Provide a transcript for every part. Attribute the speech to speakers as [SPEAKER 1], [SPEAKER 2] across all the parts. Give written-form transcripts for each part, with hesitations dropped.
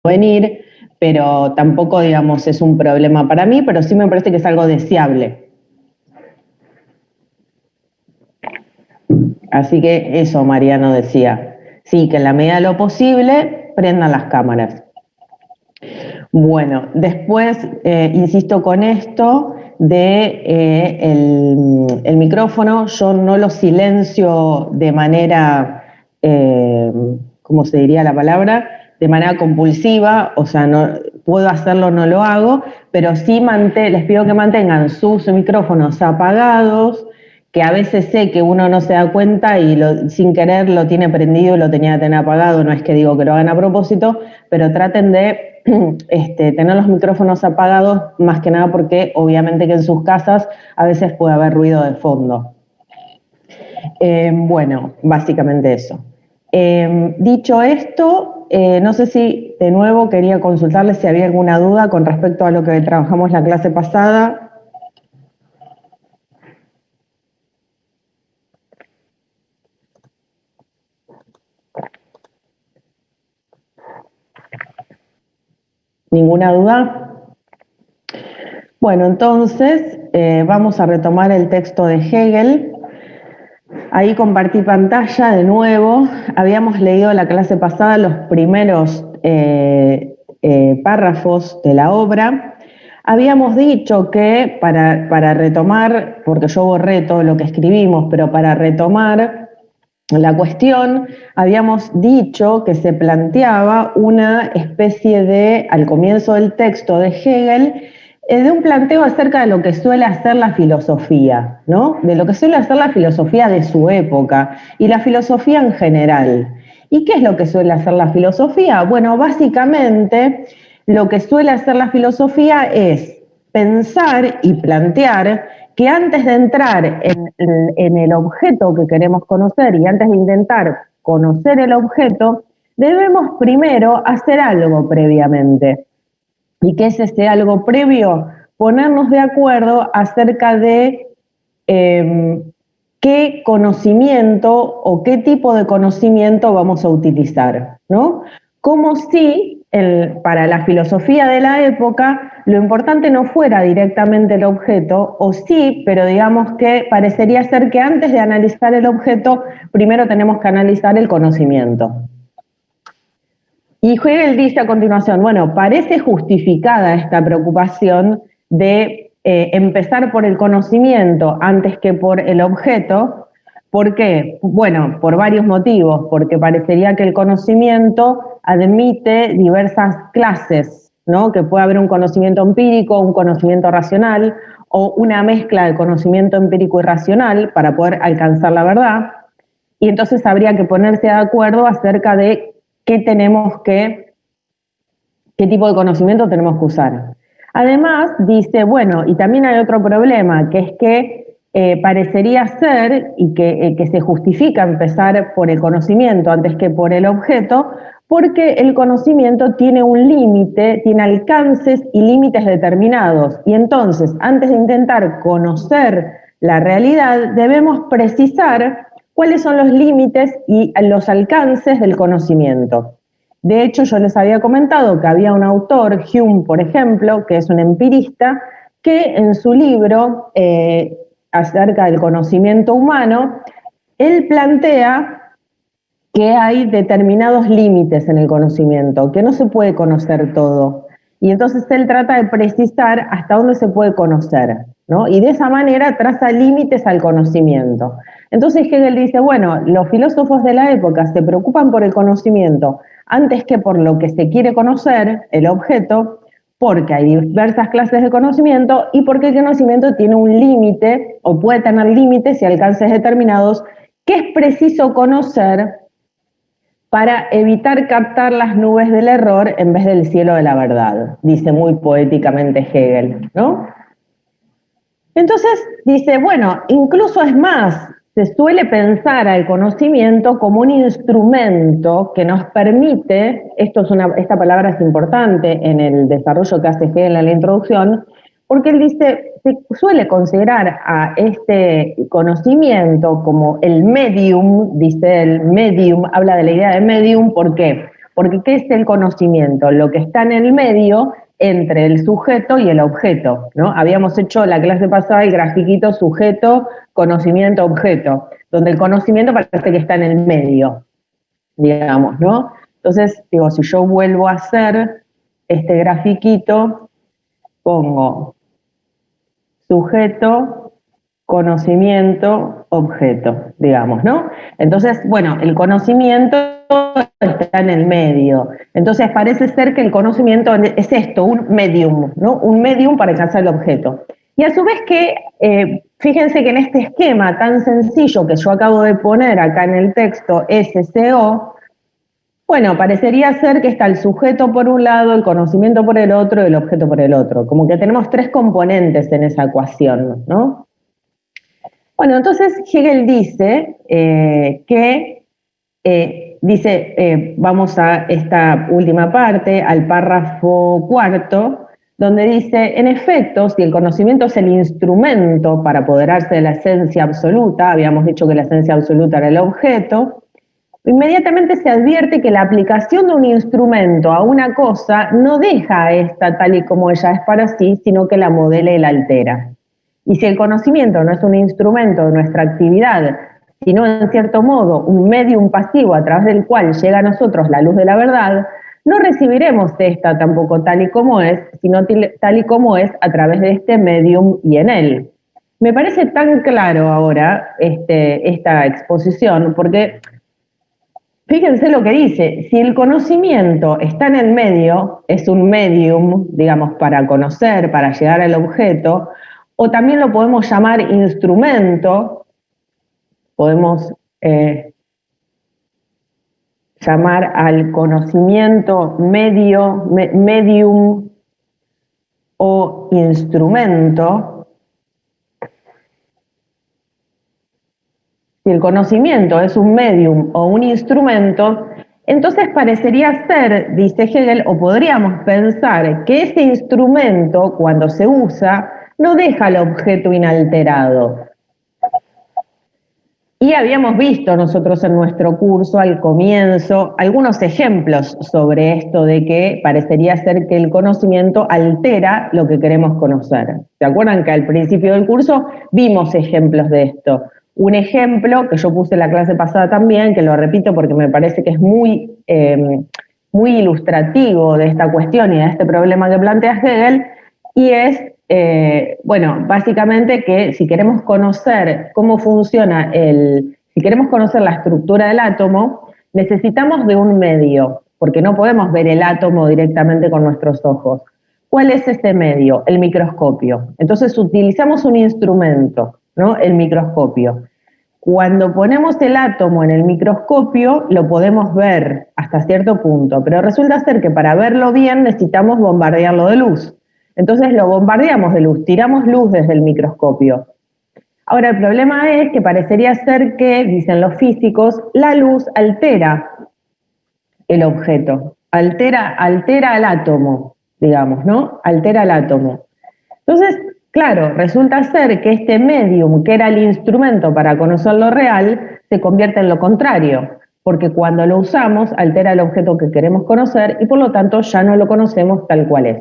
[SPEAKER 1] venir, pero tampoco, digamos, es un problema para mí, pero sí me parece que es algo deseable. Así que eso Mariano decía, sí, que en la medida de lo posible prendan las cámaras. Bueno, después insisto con esto de el micrófono, yo no lo silencio de manera, ¿cómo se diría la palabra? De manera compulsiva, o sea, no puedo hacerlo, no lo hago, pero sí les pido que mantengan sus micrófonos apagados, que a veces sé que uno no se da cuenta y sin querer lo tiene prendido y lo tenía que tener apagado, no es que digo que lo hagan a propósito, pero traten de tener los micrófonos apagados, más que nada porque obviamente que en sus casas a veces puede haber ruido de fondo. Bueno, básicamente eso. Dicho esto, no sé si de nuevo quería consultarles si había alguna duda con respecto a lo que trabajamos la clase pasada. ¿Ninguna duda? Bueno, entonces vamos a retomar el texto de Hegel. Ahí compartí pantalla de nuevo. Habíamos leído la clase pasada los primeros párrafos de la obra. Habíamos dicho que para retomar, porque yo borré todo lo que escribimos, pero para retomar la cuestión, habíamos dicho que se planteaba una especie de, al comienzo del texto de Hegel, de un planteo acerca de lo que suele hacer la filosofía, ¿no? De lo que suele hacer la filosofía de su época y la filosofía en general. ¿Y qué es lo que suele hacer la filosofía? Bueno, básicamente lo que suele hacer la filosofía es pensar y plantear que antes de entrar en el objeto que queremos conocer y antes de intentar conocer el objeto, debemos primero hacer algo previamente. ¿Y qué es ese algo previo? Ponernos de acuerdo acerca de qué conocimiento o qué tipo de conocimiento vamos a utilizar, ¿no? Como si para la filosofía de la época lo importante no fuera directamente el objeto, o sí, pero digamos que parecería ser que antes de analizar el objeto, primero tenemos que analizar el conocimiento. Y Hegel dice a continuación, bueno, parece justificada esta preocupación de empezar por el conocimiento antes que por el objeto. ¿Por qué? Bueno, por varios motivos, porque parecería que el conocimiento admite diversas clases, ¿no? Que puede haber un conocimiento empírico, un conocimiento racional, o una mezcla de conocimiento empírico y racional para poder alcanzar la verdad. Y entonces habría que ponerse de acuerdo acerca de qué tipo de conocimiento tenemos que usar. Además, dice, bueno, y también hay otro problema, que es que parecería ser, y que se justifica empezar por el conocimiento antes que por el objeto, porque el conocimiento tiene un límite, tiene alcances y límites determinados. Y entonces, antes de intentar conocer la realidad, debemos precisar cuáles son los límites y los alcances del conocimiento. De hecho, yo les había comentado que había un autor, Hume, por ejemplo, que es un empirista, que en su libro acerca del conocimiento humano, él plantea que hay determinados límites en el conocimiento, que no se puede conocer todo. Y entonces él trata de precisar hasta dónde se puede conocer, ¿no? Y de esa manera traza límites al conocimiento. Entonces Hegel dice, bueno, los filósofos de la época se preocupan por el conocimiento antes que por lo que se quiere conocer, el objeto, porque hay diversas clases de conocimiento y porque el conocimiento tiene un límite o puede tener límites y alcances determinados que es preciso conocer para evitar captar las nubes del error en vez del cielo de la verdad, dice muy poéticamente Hegel, ¿no? Entonces dice, bueno, incluso es más, se suele pensar al conocimiento como un instrumento que nos permite, esta palabra es importante en el desarrollo que hace Hegel en la introducción, porque él dice, se suele considerar a este conocimiento como el medium, dice el medium, habla de la idea de medium, ¿por qué? porque ¿qué es el conocimiento? Lo que está en el medio entre el sujeto y el objeto, ¿no? Habíamos hecho la clase pasada el grafiquito sujeto, conocimiento, objeto, donde el conocimiento parece que está en el medio, digamos, ¿no? Entonces, digo, si yo vuelvo a hacer este grafiquito, pongo sujeto, conocimiento, objeto, digamos, ¿no? Entonces, bueno, el conocimiento está en el medio. Entonces parece ser que el conocimiento es esto, un medium, ¿no? Un medium para alcanzar el objeto. Y a su vez que, fíjense que en este esquema tan sencillo que yo acabo de poner acá en el texto, SCO, bueno, parecería ser que está el sujeto por un lado, el conocimiento por el otro y el objeto por el otro. Como que tenemos tres componentes en esa ecuación, ¿no? Bueno, entonces Hegel dice vamos a esta última parte, al párrafo cuarto, donde dice, en efecto, si el conocimiento es el instrumento para apoderarse de la esencia absoluta, habíamos dicho que la esencia absoluta era el objeto, inmediatamente se advierte que la aplicación de un instrumento a una cosa no deja a esta tal y como ella es para sí, sino que la modela y la altera. Y si el conocimiento no es un instrumento de nuestra actividad, sino en cierto modo un medium pasivo a través del cual llega a nosotros la luz de la verdad, no recibiremos esta tampoco tal y como es, sino tal y como es a través de este medium y en él. Me parece tan claro ahora esta exposición, porque fíjense lo que dice, si el conocimiento está en el medio, es un medium, digamos, para conocer, para llegar al objeto, o también lo podemos llamar instrumento, podemos llamar al conocimiento medium o instrumento. Si el conocimiento es un medium o un instrumento, entonces parecería ser, dice Hegel, o podríamos pensar que ese instrumento, cuando se usa, no deja al objeto inalterado. Y habíamos visto nosotros en nuestro curso al comienzo algunos ejemplos sobre esto de que parecería ser que el conocimiento altera lo que queremos conocer. ¿Se acuerdan que al principio del curso vimos ejemplos de esto? Un ejemplo que yo puse en la clase pasada también, que lo repito porque me parece que es muy ilustrativo de esta cuestión y de este problema que plantea Hegel, y es, básicamente que si queremos conocer cómo funciona si queremos conocer la estructura del átomo, necesitamos de un medio, porque no podemos ver el átomo directamente con nuestros ojos. ¿Cuál es ese medio? El microscopio. Entonces utilizamos un instrumento, ¿no? El microscopio. Cuando ponemos el átomo en el microscopio, lo podemos ver hasta cierto punto, pero resulta ser que para verlo bien necesitamos bombardearlo de luz. Entonces lo bombardeamos de luz, tiramos luz desde el microscopio. Ahora, el problema es que parecería ser que, dicen los físicos, la luz altera el objeto, altera al átomo, digamos, ¿no? Altera el átomo. Entonces, claro, resulta ser que este medium, que era el instrumento para conocer lo real, se convierte en lo contrario, porque cuando lo usamos altera el objeto que queremos conocer y por lo tanto ya no lo conocemos tal cual es.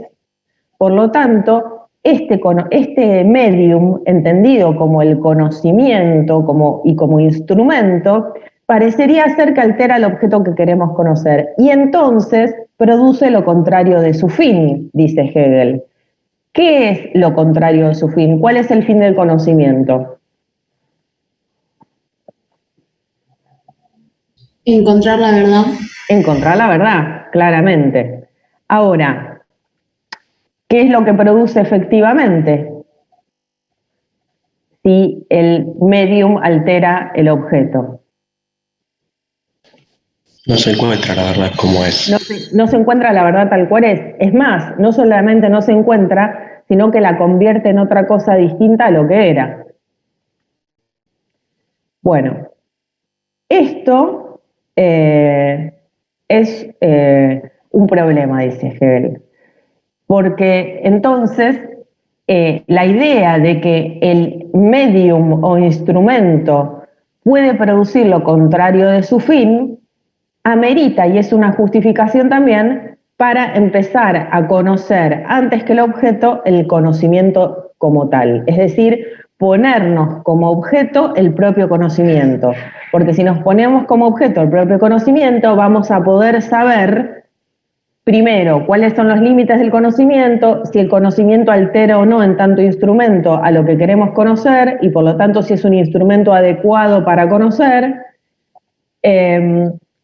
[SPEAKER 1] Por lo tanto, este medium, entendido como el conocimiento y como instrumento, parecería ser que altera el objeto que queremos conocer y entonces produce lo contrario de su fin, dice Hegel. ¿Qué es lo contrario de su fin? ¿Cuál es el fin del conocimiento?
[SPEAKER 2] Encontrar la verdad.
[SPEAKER 1] Encontrar la verdad, claramente. Ahora, ¿qué es lo que produce efectivamente? Si el medium altera el objeto.
[SPEAKER 3] No se encuentra la verdad como es.
[SPEAKER 1] No se encuentra la verdad tal cual es. Es más, no solamente no se encuentra, sino que la convierte en otra cosa distinta a lo que era. Bueno, esto es un problema, dice Hegel, porque entonces la idea de que el medium o instrumento puede producir lo contrario de su fin amerita, y es una justificación también, para empezar a conocer antes que el objeto el conocimiento como tal. Es decir, ponernos como objeto el propio conocimiento. Porque si nos ponemos como objeto el propio conocimiento, vamos a poder saber, primero, cuáles son los límites del conocimiento, si el conocimiento altera o no en tanto instrumento a lo que queremos conocer, y por lo tanto si es un instrumento adecuado para conocer,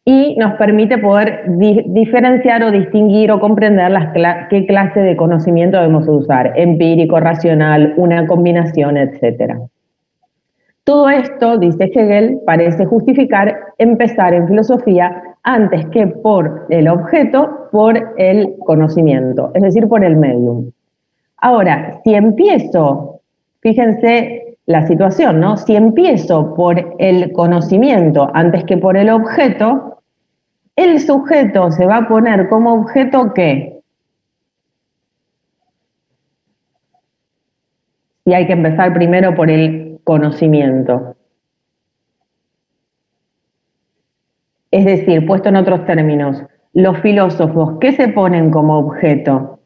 [SPEAKER 1] y nos permite poder diferenciar o distinguir o comprender qué clase de conocimiento debemos usar, empírico, racional, una combinación, etc. Todo esto, dice Hegel, parece justificar empezar en filosofía antes que por el objeto, por el conocimiento, es decir, por el medium. Ahora, si empiezo, fíjense la situación, ¿no? Si empiezo por el conocimiento antes que por el objeto, el sujeto se va a poner como objeto ¿qué? Si hay que empezar primero por el conocimiento. Es decir, puesto en otros términos, los filósofos, ¿qué se ponen como objeto?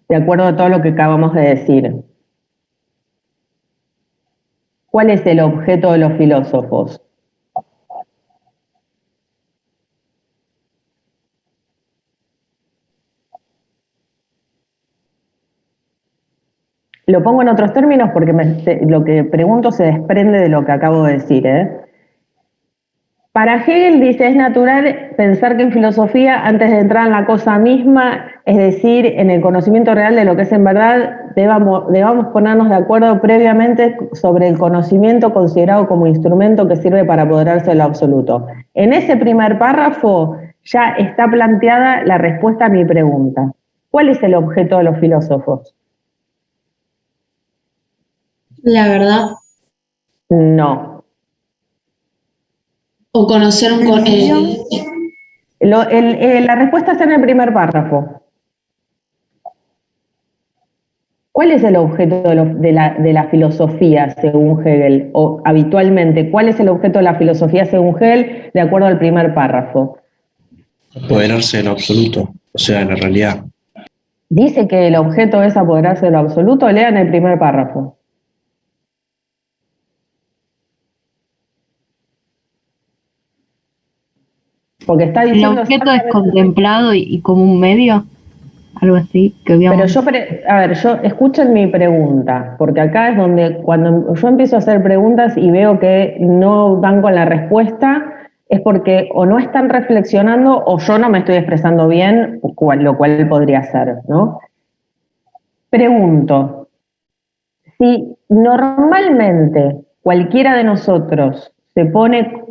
[SPEAKER 1] De acuerdo a todo lo que acabamos de decir. ¿Cuál es el objeto de los filósofos? Lo pongo en otros términos porque lo que pregunto se desprende de lo que acabo de decir, ¿eh? Para Hegel, dice, es natural pensar que en filosofía, antes de entrar en la cosa misma, es decir, en el conocimiento real de lo que es en verdad, debamos ponernos de acuerdo previamente sobre el conocimiento considerado como instrumento que sirve para apoderarse de lo absoluto. En ese primer párrafo ya está planteada la respuesta a mi pregunta. ¿Cuál es el objeto de los filósofos?
[SPEAKER 2] La verdad.
[SPEAKER 1] No.
[SPEAKER 2] O conocer
[SPEAKER 1] La respuesta está en el primer párrafo. ¿Cuál es el objeto de la filosofía según Hegel? O habitualmente, ¿cuál es el objeto de la filosofía según Hegel de acuerdo al primer párrafo?
[SPEAKER 3] Apoderarse de lo absoluto, o sea, de la realidad.
[SPEAKER 1] Dice que el objeto es apoderarse de lo absoluto, lean el primer párrafo. Porque está diciendo...
[SPEAKER 4] ¿El objeto es contemplado y como un medio? Algo así, que obviamente...
[SPEAKER 1] Pero escuchen mi pregunta, porque acá es donde cuando yo empiezo a hacer preguntas y veo que no dan con la respuesta, es porque o no están reflexionando o yo no me estoy expresando bien, lo cual podría ser, ¿no? Pregunto, si normalmente cualquiera de nosotros se pone,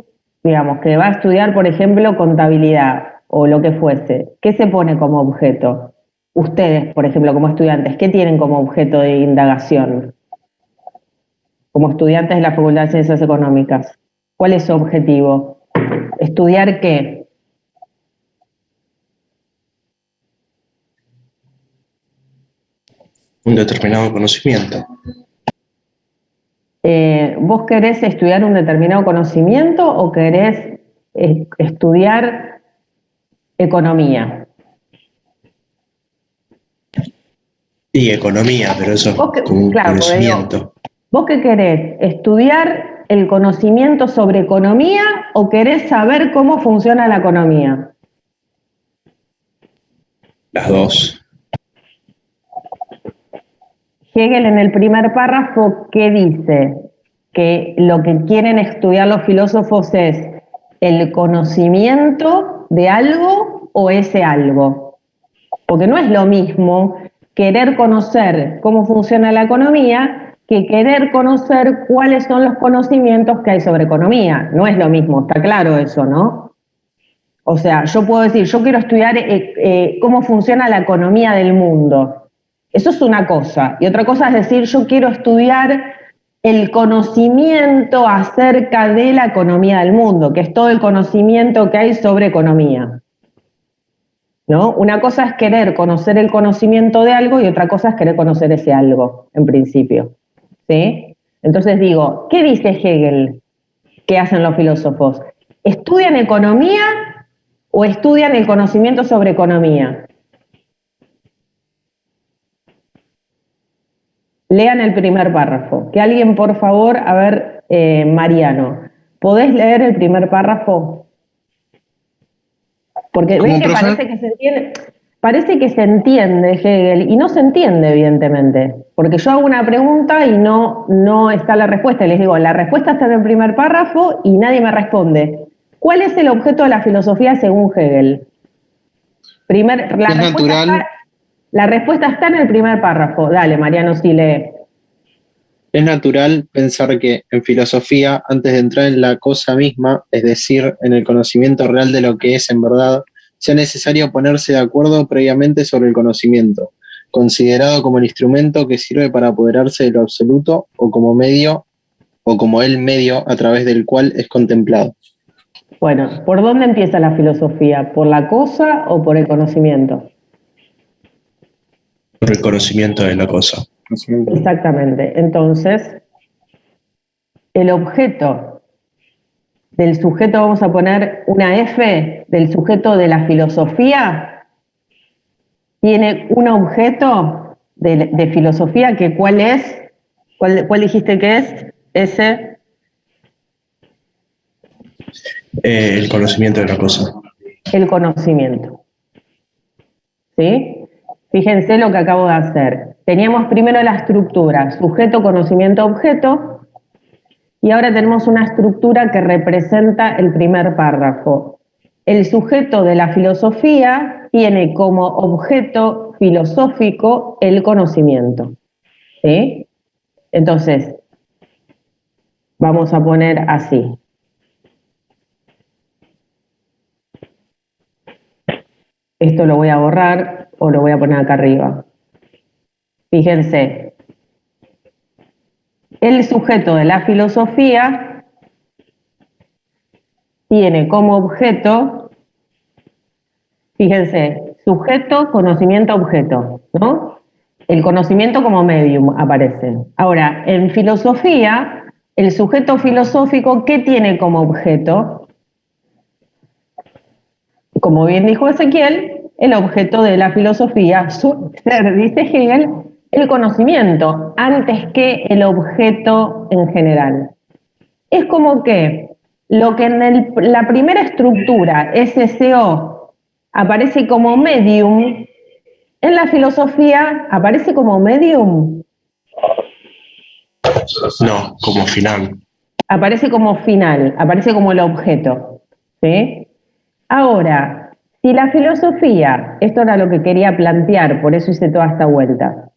[SPEAKER 1] digamos, que va a estudiar, por ejemplo, contabilidad o lo que fuese, ¿qué se pone como objeto? Ustedes, por ejemplo, como estudiantes, ¿qué tienen como objeto de indagación? Como estudiantes de la Facultad de Ciencias Económicas, ¿cuál es su objetivo? ¿Estudiar qué?
[SPEAKER 3] Un determinado conocimiento.
[SPEAKER 1] ¿Vos querés estudiar un determinado conocimiento o querés estudiar economía?
[SPEAKER 3] Y economía, pero eso es como un conocimiento.
[SPEAKER 1] ¿Vos qué querés? ¿Estudiar el conocimiento sobre economía o querés saber cómo funciona la economía?
[SPEAKER 3] Las dos.
[SPEAKER 1] Hegel en el primer párrafo, ¿qué dice? Que lo que quieren estudiar los filósofos es el conocimiento de algo o ese algo. Porque no es lo mismo querer conocer cómo funciona la economía que querer conocer cuáles son los conocimientos que hay sobre economía. No es lo mismo, está claro eso, ¿no? O sea, yo puedo decir, yo quiero estudiar cómo funciona la economía del mundo. Eso es una cosa. Y otra cosa es decir, yo quiero estudiar el conocimiento acerca de la economía del mundo, que es todo el conocimiento que hay sobre economía. ¿No? Una cosa es querer conocer el conocimiento de algo y otra cosa es querer conocer ese algo, en principio. ¿Sí? Entonces digo, ¿qué dice Hegel que hacen los filósofos? ¿Estudian economía o estudian el conocimiento sobre economía? Lean el primer párrafo. Que alguien, por favor, a ver, Mariano, ¿podés leer el primer párrafo? Porque ves que parece que se entiende Hegel y no se entiende, evidentemente. Porque yo hago una pregunta y no está la respuesta. Les digo, la respuesta está en el primer párrafo y nadie me responde. ¿Cuál es el objeto de la filosofía según Hegel? La respuesta está en el primer párrafo. Dale, Mariano, sí lee.
[SPEAKER 5] Es natural pensar que en filosofía, antes de entrar en la cosa misma, es decir, en el conocimiento real de lo que es en verdad, sea necesario ponerse de acuerdo previamente sobre el conocimiento, considerado como el instrumento que sirve para apoderarse de lo absoluto o como el medio a través del cual es contemplado.
[SPEAKER 1] Bueno, ¿por dónde empieza la filosofía? ¿Por la cosa o por el conocimiento?
[SPEAKER 3] Por el conocimiento de la cosa.
[SPEAKER 1] Exactamente. Entonces, el objeto del sujeto, vamos a poner una F, del sujeto de la filosofía, tiene un objeto de filosofía que ¿cuál es? ¿Cuál dijiste que es? Ese.
[SPEAKER 3] El conocimiento de la cosa.
[SPEAKER 1] El conocimiento. ¿Sí? Fíjense lo que acabo de hacer. Teníamos primero la estructura, sujeto, conocimiento, objeto, y ahora tenemos una estructura que representa el primer párrafo. El sujeto de la filosofía tiene como objeto filosófico el conocimiento. ¿Sí? Entonces, vamos a poner así. Esto lo voy a borrar o lo voy a poner acá arriba. Fíjense, el sujeto de la filosofía tiene como objeto, fíjense, sujeto, conocimiento, objeto, ¿no? El conocimiento como medium aparece. Ahora, en filosofía, el sujeto filosófico, ¿qué tiene como objeto? Como bien dijo Ezequiel, el objeto de la filosofía suele ser, dice Hegel, el conocimiento, antes que el objeto en general. Es como que lo que en la primera estructura, SCO, aparece como medium, en la filosofía aparece como medium.
[SPEAKER 3] No, como final.
[SPEAKER 1] Aparece como final, aparece como el objeto. ¿Sí? Ahora, si la filosofía, esto era lo que quería plantear, por eso hice toda esta vuelta.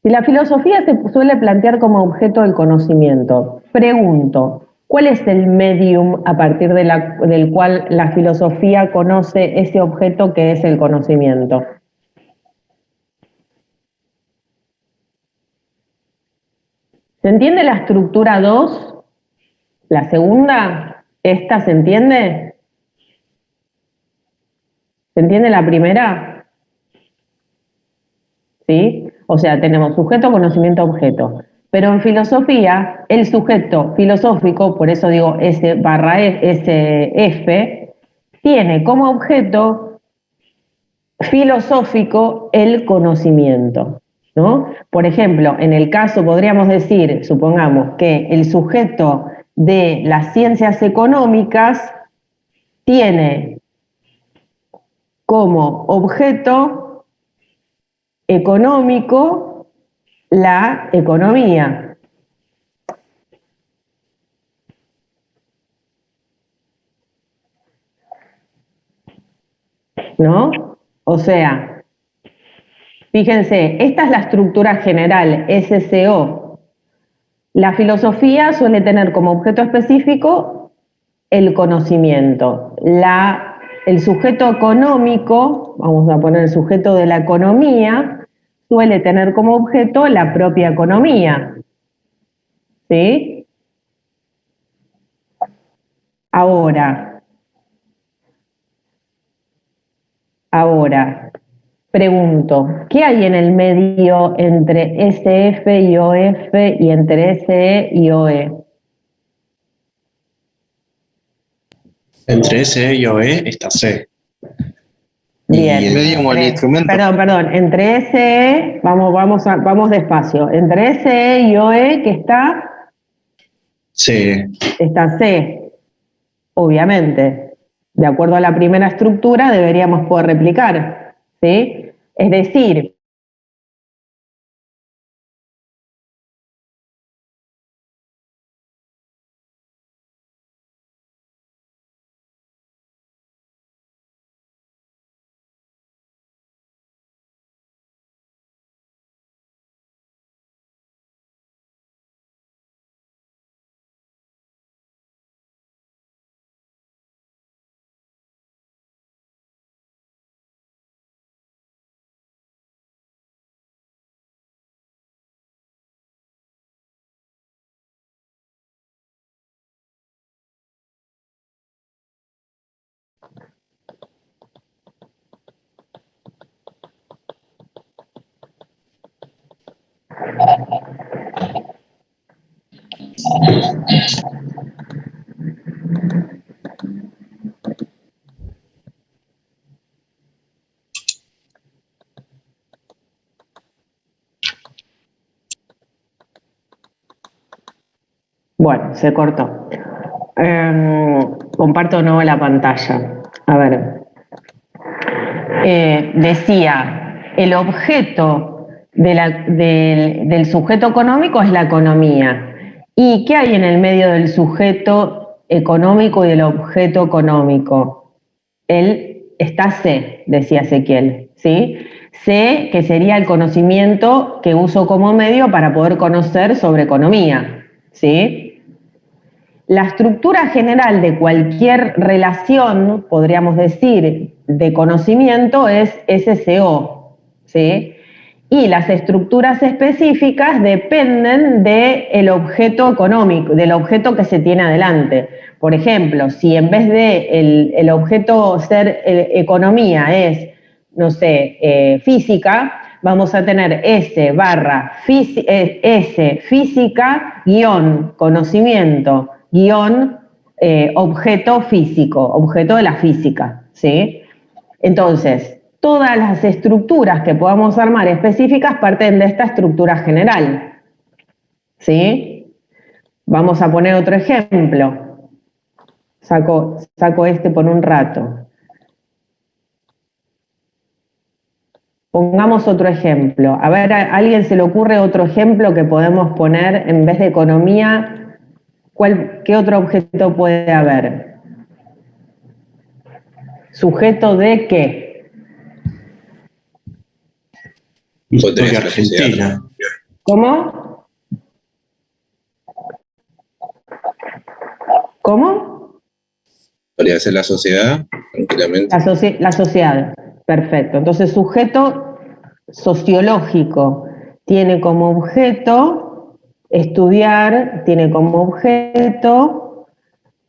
[SPEAKER 1] Si la filosofía se suele plantear como objeto del conocimiento, pregunto, ¿cuál es el medium a partir del cual la filosofía conoce ese objeto que es el conocimiento? ¿Se entiende la estructura 2? ¿La segunda? ¿Esta se entiende? ¿Se entiende la primera? ¿Sí? O sea, tenemos sujeto, conocimiento, objeto. Pero en filosofía, el sujeto filosófico, por eso digo S/SF, tiene como objeto filosófico el conocimiento, ¿no? Por ejemplo, en el caso podríamos decir, supongamos que el sujeto de las ciencias económicas tiene como objeto económico la economía. ¿No? O sea, fíjense, esta es la estructura general, SCO. La filosofía suele tener como objeto específico el conocimiento. El sujeto económico, vamos a poner el sujeto de la economía, suele tener como objeto la propia economía. ¿Sí? Ahora, pregunto, ¿qué hay en el medio entre SF y OF y entre SE y OE?
[SPEAKER 3] Entre S y OE está C.
[SPEAKER 1] Bien.
[SPEAKER 5] Y el medio como el instrumento.
[SPEAKER 1] Perdón, entre SE, vamos despacio. Entre SE y OE, ¿qué está?
[SPEAKER 3] C.
[SPEAKER 1] Está C, obviamente. De acuerdo a la primera estructura, deberíamos poder replicar, ¿sí? Es decir, bueno, se cortó. Comparto de nuevo la pantalla. A ver. Decía, el objeto del sujeto económico es la economía. ¿Y qué hay en el medio del sujeto económico y del objeto económico? Está C, decía Ezequiel, ¿sí? C, que sería el conocimiento que uso como medio para poder conocer sobre economía, ¿sí? La estructura general de cualquier relación, podríamos decir, de conocimiento es SCO, ¿sí? Y las estructuras específicas dependen del objeto económico, del objeto que se tiene adelante. Por ejemplo, si en vez de el objeto ser economía es, no sé, física, vamos a tener S física guión conocimiento guión objeto físico, objeto de la física, ¿sí? Entonces, todas las estructuras que podamos armar específicas parten de esta estructura general, ¿sí? Vamos a poner otro ejemplo. Saco este por un rato. Pongamos otro ejemplo. A ver, ¿a alguien se le ocurre otro ejemplo que podemos poner en vez de economía? ¿Qué otro objeto puede haber? ¿Sujeto de qué?
[SPEAKER 3] Podría Argentina.
[SPEAKER 1] ¿Cómo? ¿Cómo?
[SPEAKER 6] Podría ser la sociedad, tranquilamente.
[SPEAKER 1] La sociedad, perfecto. Entonces, sujeto sociológico tiene como objeto estudiar, tiene como objeto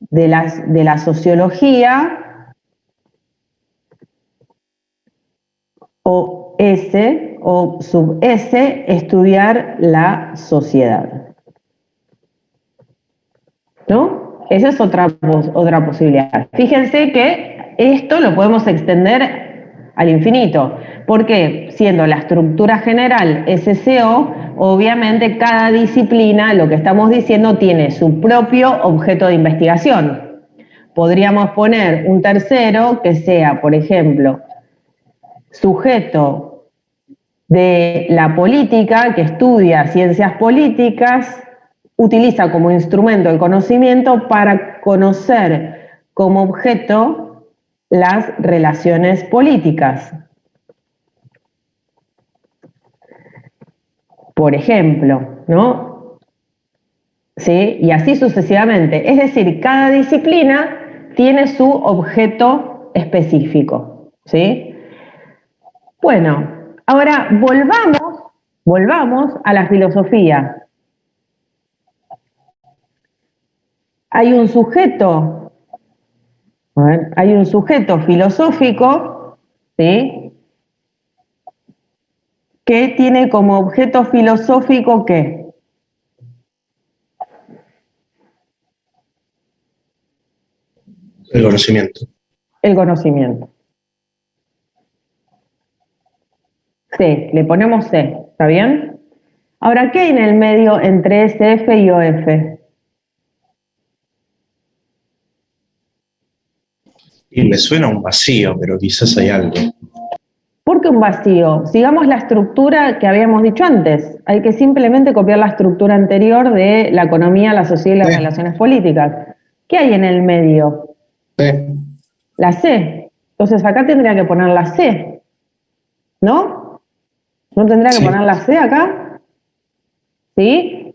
[SPEAKER 1] de la sociología o S o sub S, estudiar la sociedad. ¿No? Esa es otra posibilidad. Fíjense que esto lo podemos extender al infinito, porque siendo la estructura general SCO, obviamente cada disciplina, lo que estamos diciendo, tiene su propio objeto de investigación. Podríamos poner un tercero que sea, por ejemplo, sujeto de la política, que estudia ciencias políticas, utiliza como instrumento el conocimiento para conocer como objeto las relaciones políticas. Por ejemplo, ¿no? ¿Sí? Y así sucesivamente. Es decir, cada disciplina tiene su objeto específico, ¿sí? Bueno, ahora volvamos a la filosofía. Hay un sujeto filosófico, ¿sí? Que tiene como objeto filosófico ¿qué?
[SPEAKER 3] El conocimiento.
[SPEAKER 1] El conocimiento. C, le ponemos C, ¿está bien? Ahora, ¿qué hay en el medio entre SF y OF?
[SPEAKER 3] Y me suena un vacío, pero quizás hay algo.
[SPEAKER 1] ¿Por qué un vacío? Sigamos la estructura que habíamos dicho antes. Hay que simplemente copiar la estructura anterior de la economía, la sociedad y las relaciones políticas. ¿Qué hay en el medio?
[SPEAKER 5] C.
[SPEAKER 1] La C. Entonces acá tendría que poner la C. ¿No? ¿No tendría que poner la C acá? ¿Sí?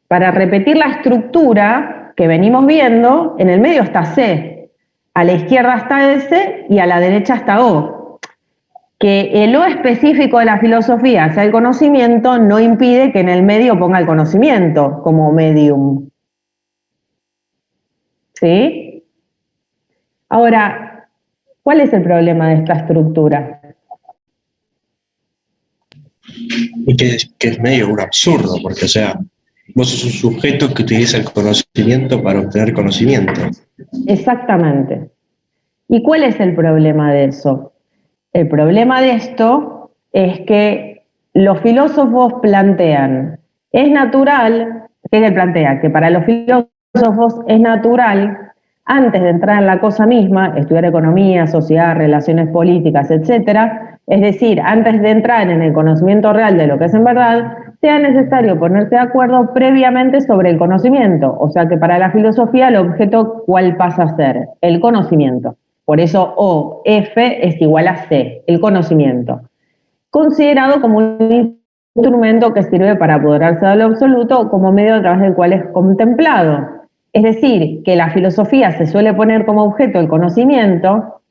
[SPEAKER 1] Para repetir la estructura que venimos viendo, en el medio está C. A la izquierda está S y a la derecha está O. Que el O específico de la filosofía sea el conocimiento no impide que en el medio ponga el conocimiento como medium. ¿Sí? Ahora, ¿cuál es el problema de esta estructura?
[SPEAKER 3] Y que es medio un absurdo, porque, o sea, vos sos un sujeto que utiliza el conocimiento para obtener conocimiento.
[SPEAKER 1] Exactamente. ¿Y cuál es el problema de eso? El problema de esto es que los filósofos plantean, es natural, Hegel plantea que para los filósofos es natural, antes de entrar en la cosa misma, estudiar economía, sociedad, relaciones políticas, etcétera, es decir, antes de entrar en el conocimiento real de lo que es en verdad, sea necesario ponerse de acuerdo previamente sobre el conocimiento. O sea que para la filosofía el objeto, ¿cuál pasa a ser? El conocimiento. Por eso O, F es igual a C, el conocimiento. Considerado como un instrumento que sirve para apoderarse de lo absoluto como medio a través del cual es contemplado. Es decir, que la filosofía se suele poner como objeto el conocimiento,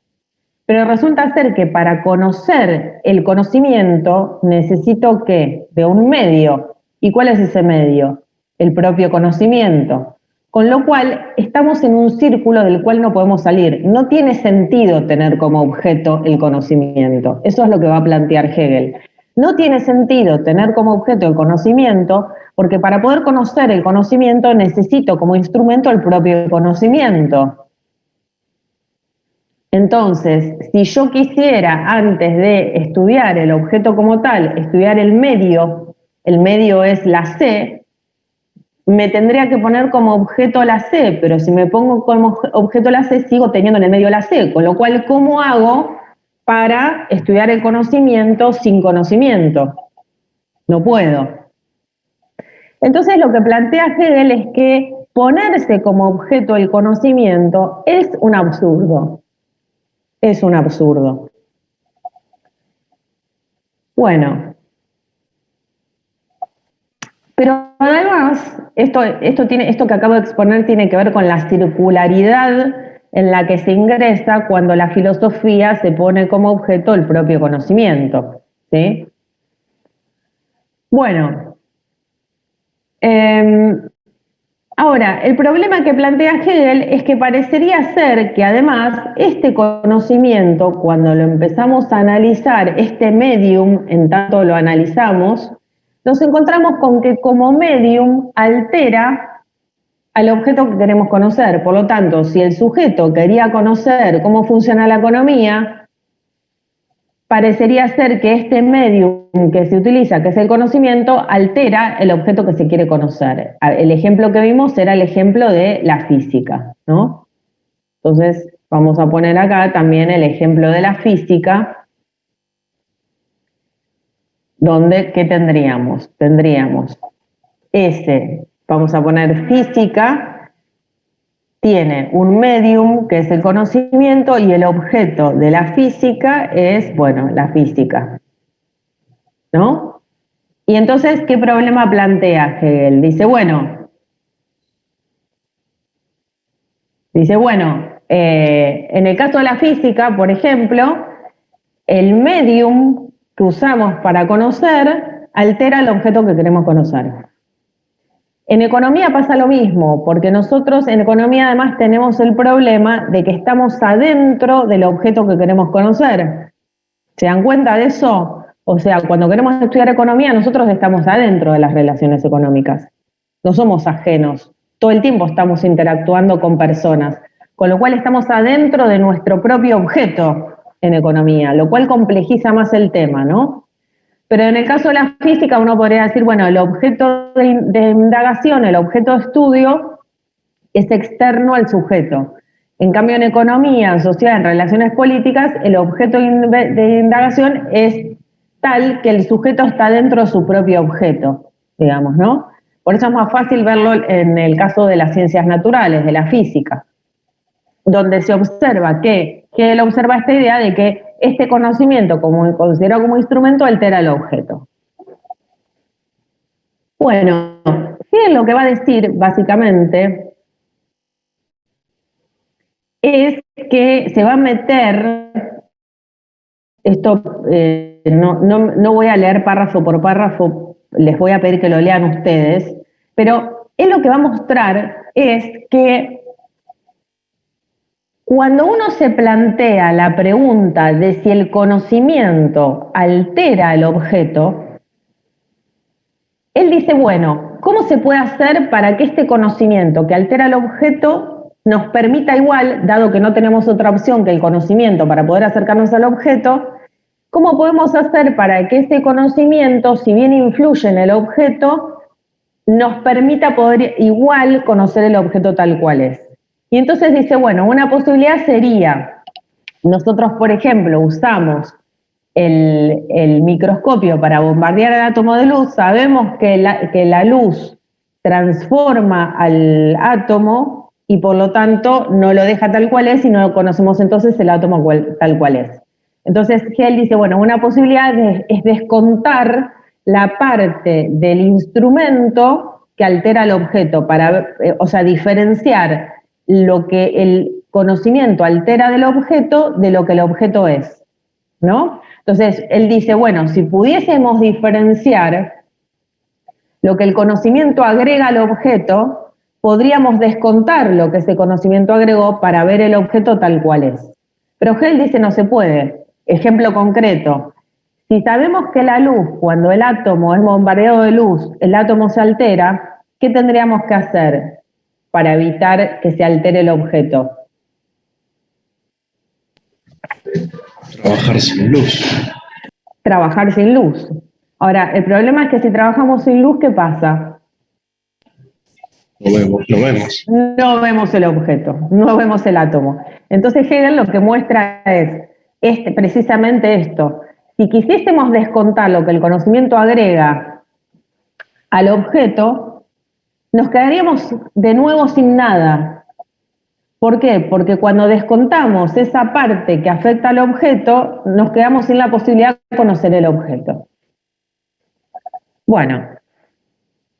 [SPEAKER 1] pero resulta ser que para conocer el conocimiento necesito ¿qué? De un medio. ¿Y cuál es ese medio? El propio conocimiento. Con lo cual estamos en un círculo del cual no podemos salir. No tiene sentido tener como objeto el conocimiento. Eso es lo que va a plantear Hegel. No tiene sentido tener como objeto el conocimiento porque para poder conocer el conocimiento necesito como instrumento el propio conocimiento. Entonces, si yo quisiera, antes de estudiar el objeto como tal, estudiar el medio es la C, me tendría que poner como objeto la C, pero si me pongo como objeto la C, sigo teniendo en el medio la C, con lo cual, ¿cómo hago para estudiar el conocimiento sin conocimiento? No puedo. Entonces, lo que plantea Hegel es que ponerse como objeto el conocimiento es un absurdo. Es un absurdo. Bueno. Pero además, esto que acabo de exponer tiene que ver con la circularidad en la que se ingresa cuando la filosofía se pone como objeto el propio conocimiento. ¿Sí? Bueno. Ahora, el problema que plantea Hegel es que parecería ser que además este conocimiento, cuando lo empezamos a analizar, este medium, en tanto lo analizamos, nos encontramos con que como medium altera al objeto que queremos conocer. Por lo tanto, si el sujeto quería conocer cómo funciona la economía, parecería ser que este medium que se utiliza, que es el conocimiento, altera el objeto que se quiere conocer. El ejemplo que vimos era el ejemplo de la física, ¿no? Entonces, vamos a poner acá también el ejemplo de la física, donde, ¿qué tendríamos? Tendríamos vamos a poner física, tiene un medium que es el conocimiento y el objeto de la física es, bueno, la física, ¿no? Y entonces, ¿qué problema plantea Hegel? Dice, bueno, en el caso de la física, por ejemplo, el medium que usamos para conocer altera el objeto que queremos conocer. En economía pasa lo mismo, porque nosotros en economía además tenemos el problema de que estamos adentro del objeto que queremos conocer. ¿Se dan cuenta de eso? O sea, cuando queremos estudiar economía, nosotros estamos adentro de las relaciones económicas. No somos ajenos. Todo el tiempo estamos interactuando con personas. con lo cual estamos adentro de nuestro propio objeto en economía, lo cual complejiza más el tema, ¿no? Pero en el caso de la física uno podría decir, bueno, el objeto de indagación, el objeto de estudio es externo al sujeto. En cambio, en economía, en sociedad, en relaciones políticas, el objeto de indagación es tal que el sujeto está dentro de su propio objeto, digamos, ¿no? Por eso es más fácil verlo en el caso de las ciencias naturales, de la física, donde se observa que él observa esta idea de que este conocimiento, como considerado como instrumento, altera el objeto. Bueno, Hegel lo que va a decir, básicamente, es que se va a meter, esto no voy a leer párrafo por párrafo, les voy a pedir que lo lean ustedes, pero él lo que va a mostrar es que cuando uno se plantea la pregunta de si el conocimiento altera el objeto, él dice, bueno, ¿cómo se puede hacer para que este conocimiento que altera el objeto nos permita igual, dado que no tenemos otra opción que el conocimiento para poder acercarnos al objeto, cómo podemos hacer para que ese conocimiento, si bien influye en el objeto, nos permita poder igual conocer el objeto tal cual es? Y entonces dice, bueno, una posibilidad sería, nosotros por ejemplo usamos el microscopio para bombardear el átomo de luz, sabemos que la luz transforma al átomo y por lo tanto no lo deja tal cual es y no conocemos entonces el átomo tal cual es. Entonces Hegel dice, bueno, una posibilidad es descontar la parte del instrumento que altera el objeto, o sea, diferenciar lo que el conocimiento altera del objeto de lo que el objeto es, ¿no? Entonces, él dice, bueno, si pudiésemos diferenciar lo que el conocimiento agrega al objeto, podríamos descontar lo que ese conocimiento agregó para ver el objeto tal cual es. Pero Hegel dice, no se puede. Ejemplo concreto, si sabemos que la luz, cuando el átomo es bombardeado de luz, el átomo se altera, ¿qué tendríamos que hacer para evitar que se altere el objeto?
[SPEAKER 3] Trabajar sin luz.
[SPEAKER 1] Trabajar sin luz. Ahora, el problema es que si trabajamos sin luz, ¿qué pasa?
[SPEAKER 3] No vemos.
[SPEAKER 1] No vemos el objeto, no vemos el átomo. Entonces Hegel lo que muestra es precisamente esto. Si quisiésemos descontar lo que el conocimiento agrega al objeto, nos quedaríamos de nuevo sin nada. ¿Por qué? Porque cuando descontamos esa parte que afecta al objeto, nos quedamos sin la posibilidad de conocer el objeto. Bueno,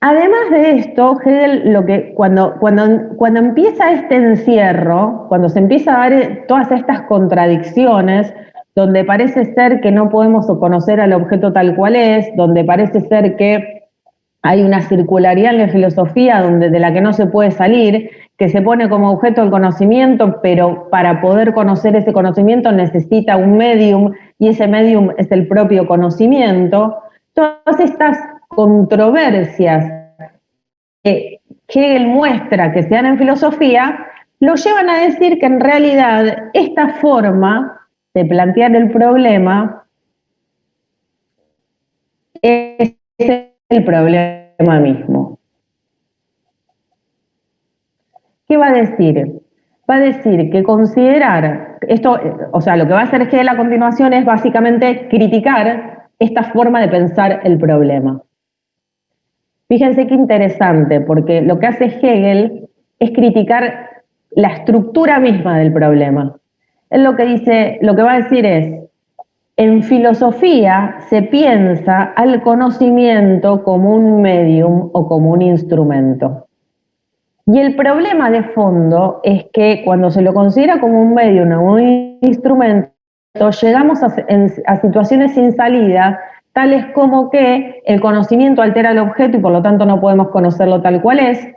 [SPEAKER 1] además de esto, Hegel cuando empieza este encierro, cuando se empieza a dar todas estas contradicciones, donde parece ser que no podemos conocer al objeto tal cual es, donde parece ser que hay una circularidad en la filosofía de la que no se puede salir, que se pone como objeto el conocimiento, pero para poder conocer ese conocimiento necesita un medium, y ese medium es el propio conocimiento. Todas estas controversias que Hegel muestra que se dan en filosofía, lo llevan a decir que en realidad esta forma de plantear el problema es el problema mismo. ¿Qué va a decir? Va a decir que considerar esto, o sea, lo que va a hacer Hegel a continuación es básicamente criticar esta forma de pensar el problema. Fíjense qué interesante, porque lo que hace Hegel es criticar la estructura misma del problema. Él lo que va a decir es, en filosofía se piensa al conocimiento como un medium o como un instrumento. Y el problema de fondo es que cuando se lo considera como un medium o un instrumento, llegamos a situaciones sin salida, tales como que el conocimiento altera el objeto y por lo tanto no podemos conocerlo tal cual es,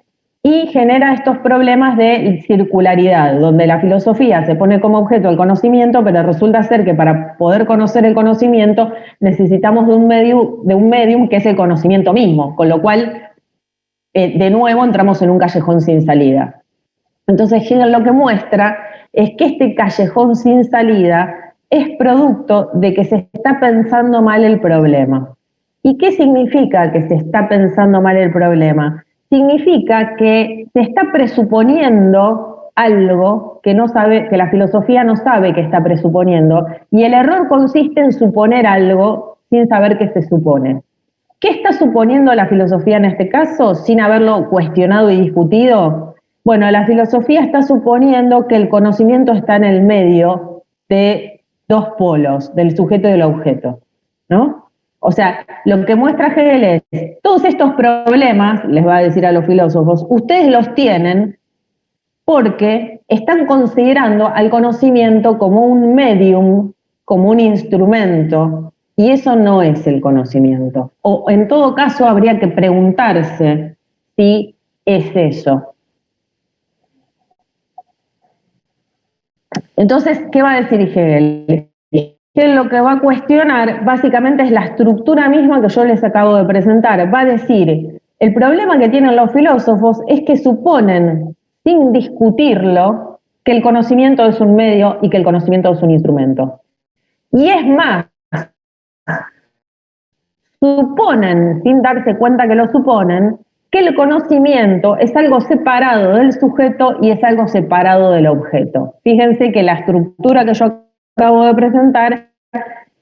[SPEAKER 1] y genera estos problemas de circularidad, donde la filosofía se pone como objeto el conocimiento, pero resulta ser que para poder conocer el conocimiento necesitamos de un medium que es el conocimiento mismo, con lo cual de nuevo entramos en un callejón sin salida. Entonces Hegel lo que muestra es que este callejón sin salida es producto de que se está pensando mal el problema. ¿Y qué significa que se está pensando mal el problema? Significa que se está presuponiendo algo que no sabe, que la filosofía no sabe que está presuponiendo, y el error consiste en suponer algo sin saber qué se supone. ¿Qué está suponiendo la filosofía en este caso, sin haberlo cuestionado y discutido? Bueno, la filosofía está suponiendo que el conocimiento está en el medio de dos polos, del sujeto y del objeto, ¿no? O sea, lo que muestra Hegel es, todos estos problemas, les va a decir a los filósofos, ustedes los tienen porque están considerando al conocimiento como un medium, como un instrumento, y eso no es el conocimiento. O en todo caso habría que preguntarse si es eso. Entonces, ¿qué va a decir Hegel? Hegel lo que va a cuestionar básicamente es la estructura misma que yo les acabo de presentar. Va a decir, el problema que tienen los filósofos es que suponen, sin discutirlo, que el conocimiento es un medio y que el conocimiento es un instrumento. Y es más, suponen, sin darse cuenta que lo suponen, que el conocimiento es algo separado del sujeto y es algo separado del objeto. Fíjense que la estructura que yo acabo de presentar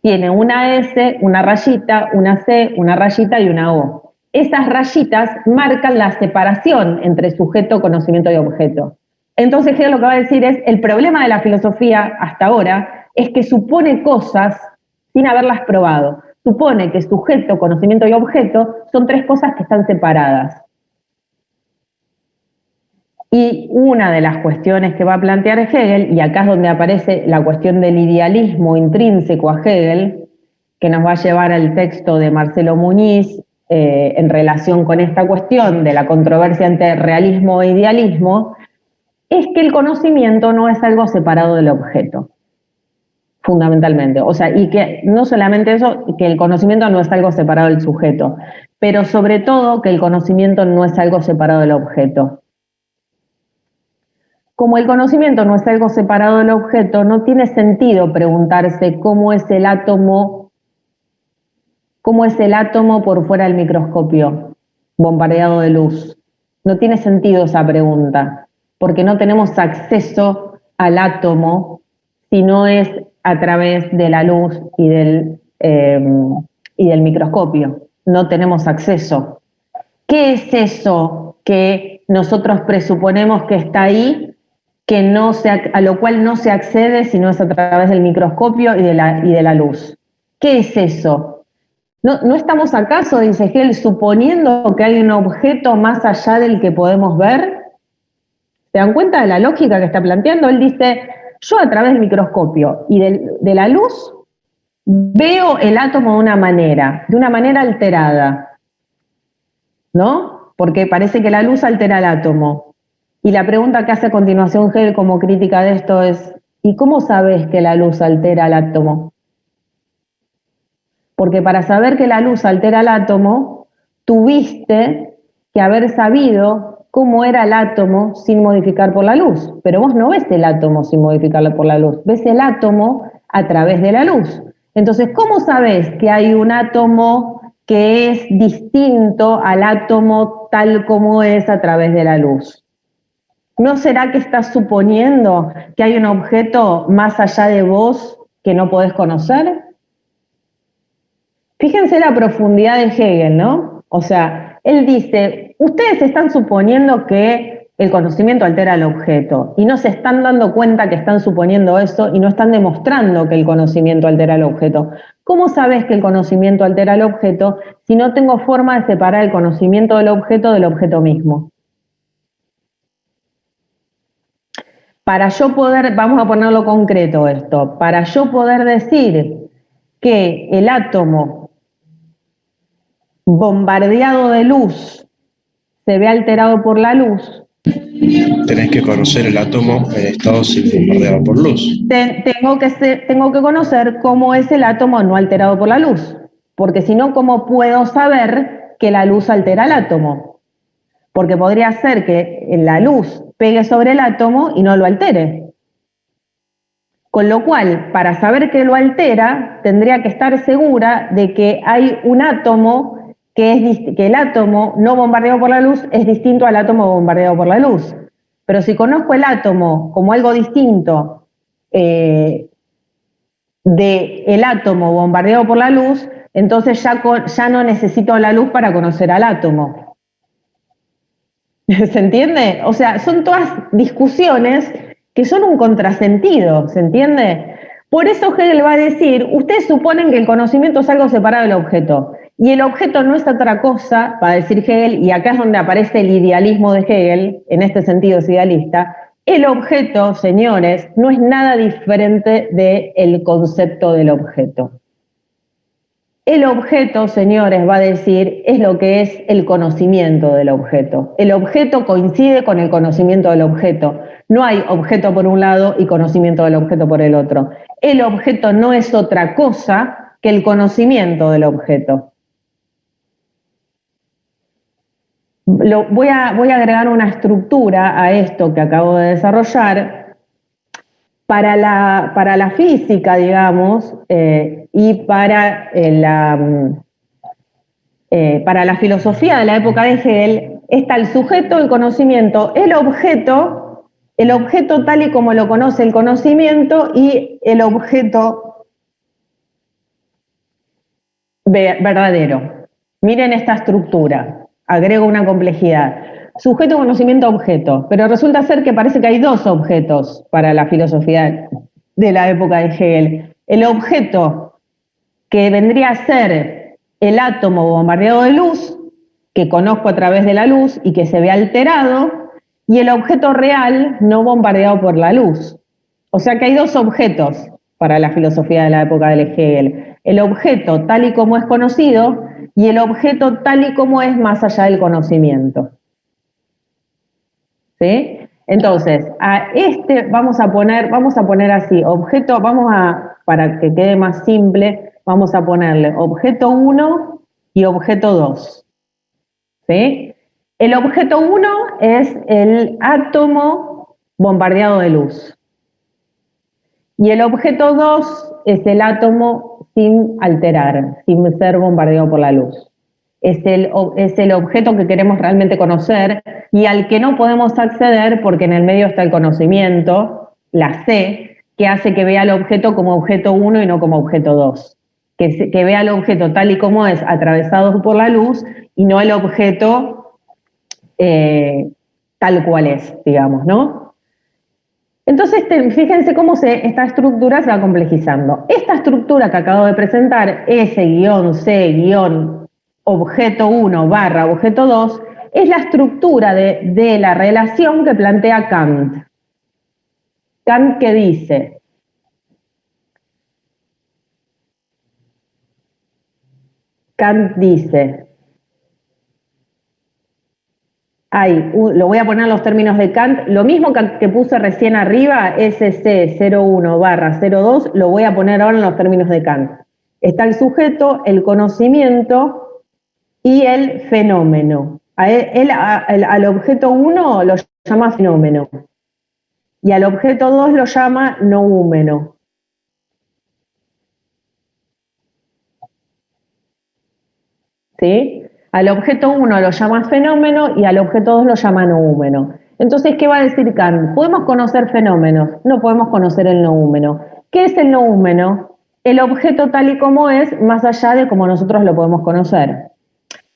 [SPEAKER 1] tiene una S, una rayita, una C, una rayita y una O. Esas rayitas marcan la separación entre sujeto, conocimiento y objeto. Entonces, Hegel lo que va a decir es, el problema de la filosofía hasta ahora es que supone cosas sin haberlas probado. Supone que sujeto, conocimiento y objeto son tres cosas que están separadas. Y una de las cuestiones que va a plantear Hegel, y acá es donde aparece la cuestión del idealismo intrínseco a Hegel, que nos va a llevar al texto de Marcelo Muñiz en relación con esta cuestión de la controversia entre realismo e idealismo, es que el conocimiento no es algo separado del objeto, fundamentalmente. O sea, y que no solamente eso, que el conocimiento no es algo separado del sujeto, pero sobre todo que el conocimiento no es algo separado del objeto. Como el conocimiento no es algo separado del objeto, no tiene sentido preguntarse cómo es el átomo por fuera del microscopio, bombardeado de luz. No tiene sentido esa pregunta, porque no tenemos acceso al átomo si no es a través de la luz y del microscopio. No tenemos acceso. ¿Qué es eso que nosotros presuponemos que está ahí, a lo cual no se accede si no es a través del microscopio y de la luz? ¿Qué es eso? ¿No estamos acaso, dice Hegel, suponiendo que hay un objeto más allá del que podemos ver? ¿Se dan cuenta de la lógica que está planteando? Él dice, yo a través del microscopio y de la luz veo el átomo de una manera alterada, ¿no? Porque parece que la luz altera el átomo. Y la pregunta que hace a continuación Hegel como crítica de esto es, ¿y cómo sabes que la luz altera el átomo? Porque para saber que la luz altera el átomo, tuviste que haber sabido cómo era el átomo sin modificar por la luz. Pero vos no ves el átomo sin modificarlo por la luz, ves el átomo a través de la luz. Entonces, ¿cómo sabés que hay un átomo que es distinto al átomo tal como es a través de la luz? ¿No será que estás suponiendo que hay un objeto más allá de vos que no podés conocer? Fíjense la profundidad de Hegel, ¿no? O sea, él dice, ustedes están suponiendo que el conocimiento altera el objeto y no se están dando cuenta que están suponiendo eso y no están demostrando que el conocimiento altera el objeto. ¿Cómo sabes que el conocimiento altera el objeto si no tengo forma de separar el conocimiento del objeto mismo? Para yo poder, vamos a ponerlo concreto esto, para yo poder decir que el átomo bombardeado de luz se ve alterado por la luz,
[SPEAKER 3] Tenés que conocer el átomo en estado sin bombardeado por luz.
[SPEAKER 1] tengo que conocer cómo es el átomo no alterado por la luz, porque si no, ¿cómo puedo saber que la luz altera el átomo? Porque podría ser que la luz pegue sobre el átomo y no lo altere. Con lo cual, para saber que lo altera, tendría que estar segura de que hay un átomo que el átomo no bombardeado por la luz es distinto al átomo bombardeado por la luz. Pero si conozco el átomo como algo distinto del átomo bombardeado por la luz, entonces ya no necesito la luz para conocer al átomo. ¿Se entiende? O sea, son todas discusiones que son un contrasentido, ¿se entiende? Por eso Hegel va a decir, ustedes suponen que el conocimiento es algo separado del objeto, y el objeto no es otra cosa, va a decir Hegel, y acá es donde aparece el idealismo de Hegel, en este sentido es idealista, el objeto, señores, no es nada diferente del concepto del objeto. El objeto, señores, va a decir, es lo que es el conocimiento del objeto. El objeto coincide con el conocimiento del objeto. No hay objeto por un lado y conocimiento del objeto por el otro. El objeto no es otra cosa que el conocimiento del objeto. Voy a agregar una estructura a esto que acabo de desarrollar. Para la física, digamos, y para la filosofía de la época de Hegel, está el sujeto, el conocimiento, el objeto tal y como lo conoce el conocimiento y el objeto verdadero. Miren esta estructura, agrego una complejidad. Sujeto, conocimiento, objeto. Pero resulta ser que parece que hay dos objetos para la filosofía de la época de Hegel. El objeto que vendría a ser el átomo bombardeado de luz, que conozco a través de la luz y que se ve alterado, y el objeto real no bombardeado por la luz. O sea que hay dos objetos para la filosofía de la época de Hegel. El objeto tal y como es conocido y el objeto tal y como es más allá del conocimiento. ¿Sí? Entonces, a este vamos a poner así, objeto, para que quede más simple, vamos a ponerle objeto 1 y objeto 2. ¿Sí? El objeto 1 es el átomo bombardeado de luz. Y el objeto 2 es el átomo sin alterar, sin ser bombardeado por la luz. Es el objeto que queremos realmente conocer y al que no podemos acceder porque en el medio está el conocimiento, la C, que hace que vea el objeto como objeto 1 y no como objeto 2. Que vea el objeto tal y como es, atravesado por la luz, y no el objeto tal cual es, digamos, ¿no? Entonces, fíjense cómo esta estructura se va complejizando. Esta estructura que acabo de presentar, S-C- objeto 1 / objeto 2, es la estructura de la relación que plantea Kant. Kant, ¿qué dice? Kant dice, lo voy a poner en los términos de Kant, lo mismo que puse recién arriba, SC01/02, lo voy a poner ahora en los términos de Kant. Está el sujeto, el conocimiento y el fenómeno. Al objeto 1 lo llama fenómeno y al objeto 2 lo llama noúmeno. ¿Sí? Al objeto 1 lo llama fenómeno y al objeto 2 lo llama noúmeno. Entonces, ¿qué va a decir Kant? ¿Podemos conocer fenómenos? No podemos conocer el noúmeno. ¿Qué es el noúmeno? El objeto tal y como es, más allá de cómo nosotros lo podemos conocer.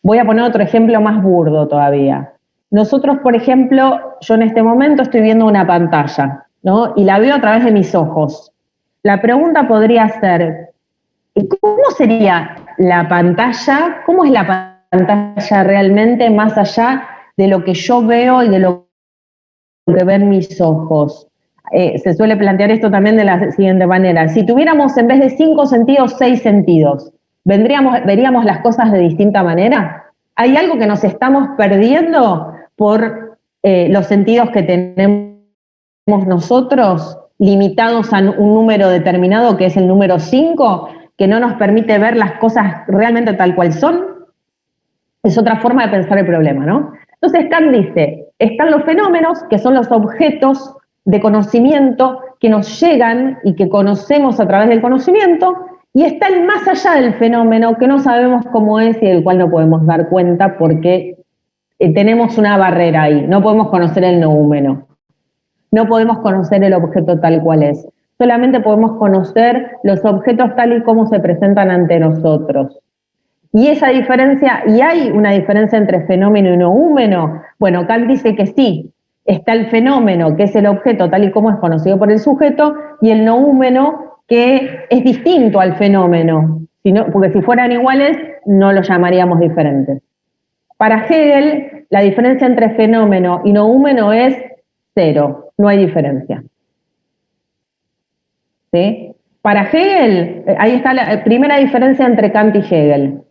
[SPEAKER 1] Voy a poner otro ejemplo más burdo todavía. Nosotros, por ejemplo, yo en este momento estoy viendo una pantalla, ¿no? Y la veo a través de mis ojos. La pregunta podría ser, ¿cómo sería la pantalla? ¿Cómo es la pantalla realmente más allá de lo que yo veo y de lo que ven mis ojos? Se suele plantear esto también de la siguiente manera. Si tuviéramos en vez de 5 sentidos, 6 sentidos, ¿veríamos las cosas de distinta manera? ¿Hay algo que nos estamos perdiendo por los sentidos que tenemos nosotros, limitados a un número determinado, que es el número 5, que no nos permite ver las cosas realmente tal cual son? Es otra forma de pensar el problema, ¿no? Entonces Kant dice, están los fenómenos, que son los objetos de conocimiento que nos llegan y que conocemos a través del conocimiento, y está el más allá del fenómeno, que no sabemos cómo es y del cual no podemos dar cuenta porque tenemos una barrera ahí. No podemos conocer el noúmeno, no podemos conocer el objeto tal cual es. Solamente podemos conocer los objetos tal y como se presentan ante nosotros. Y esa diferencia, ¿y hay una diferencia entre fenómeno y noúmeno? Bueno, Kant dice que sí. Está el fenómeno, que es el objeto tal y como es conocido por el sujeto, y el noúmeno, que es distinto al fenómeno. Porque si fueran iguales, no lo llamaríamos diferentes. Para Hegel, la diferencia entre fenómeno y noúmeno es cero, no hay diferencia. ¿Sí? Para Hegel, ahí está la primera diferencia entre Kant y Hegel.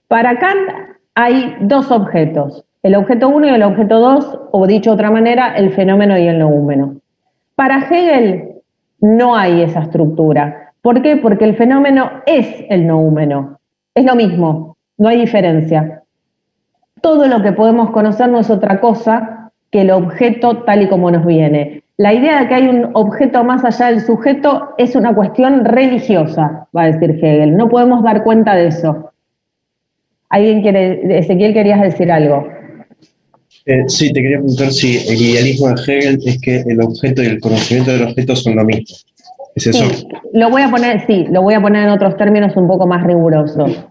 [SPEAKER 1] Para Kant hay dos objetos, el objeto 1 y el objeto 2, o dicho de otra manera, el fenómeno y el noúmeno. Para Hegel no hay esa estructura. ¿Por qué? Porque el fenómeno es el noúmeno. Es lo mismo, no hay diferencia. Todo lo que podemos conocer no es otra cosa que el objeto tal y como nos viene. La idea de que hay un objeto más allá del sujeto es una cuestión religiosa, va a decir Hegel. No podemos dar cuenta de eso. Ezequiel, querías decir algo.
[SPEAKER 3] Sí, te quería preguntar si el idealismo de Hegel es que el objeto y el conocimiento del objeto son lo mismo. ¿Es eso?
[SPEAKER 1] Sí, lo voy a poner en otros términos un poco más rigurosos.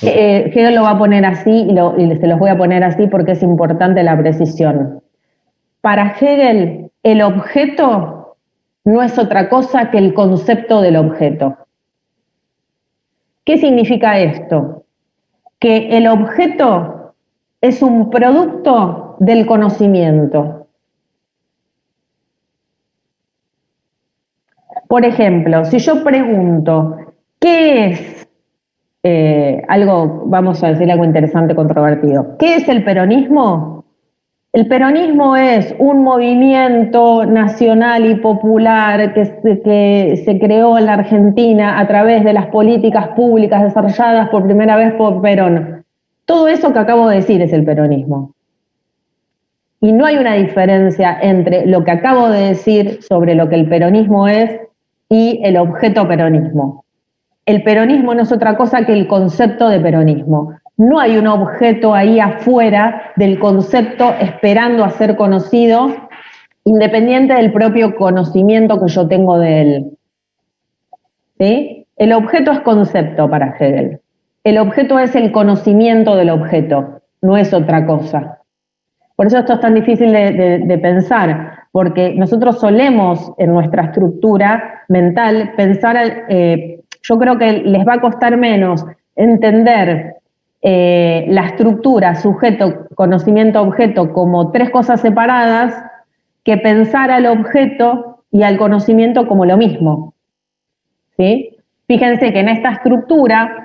[SPEAKER 1] Hegel lo va a poner así y se los voy a poner así porque es importante la precisión. Para Hegel, el objeto no es otra cosa que el concepto del objeto. ¿Qué significa esto? Que el objeto es un producto del conocimiento. Por ejemplo, si yo pregunto, ¿qué es vamos a decir algo interesante, controvertido? ¿Qué es el peronismo? El peronismo es un movimiento nacional y popular que se creó en la Argentina a través de las políticas públicas desarrolladas por primera vez por Perón. Todo eso que acabo de decir es el peronismo. Y no hay una diferencia entre lo que acabo de decir sobre lo que el peronismo es y el objeto peronismo. El peronismo no es otra cosa que el concepto de peronismo. No hay un objeto ahí afuera del concepto esperando a ser conocido, independiente del propio conocimiento que yo tengo de él. ¿Sí? El objeto es concepto para Hegel. El objeto es el conocimiento del objeto, no es otra cosa. Por eso esto es tan difícil de pensar, porque nosotros solemos en nuestra estructura mental pensar, yo creo que les va a costar menos entender la estructura sujeto, conocimiento, objeto como tres cosas separadas que pensar al objeto y al conocimiento como lo mismo. ¿Sí? Fíjense que en esta estructura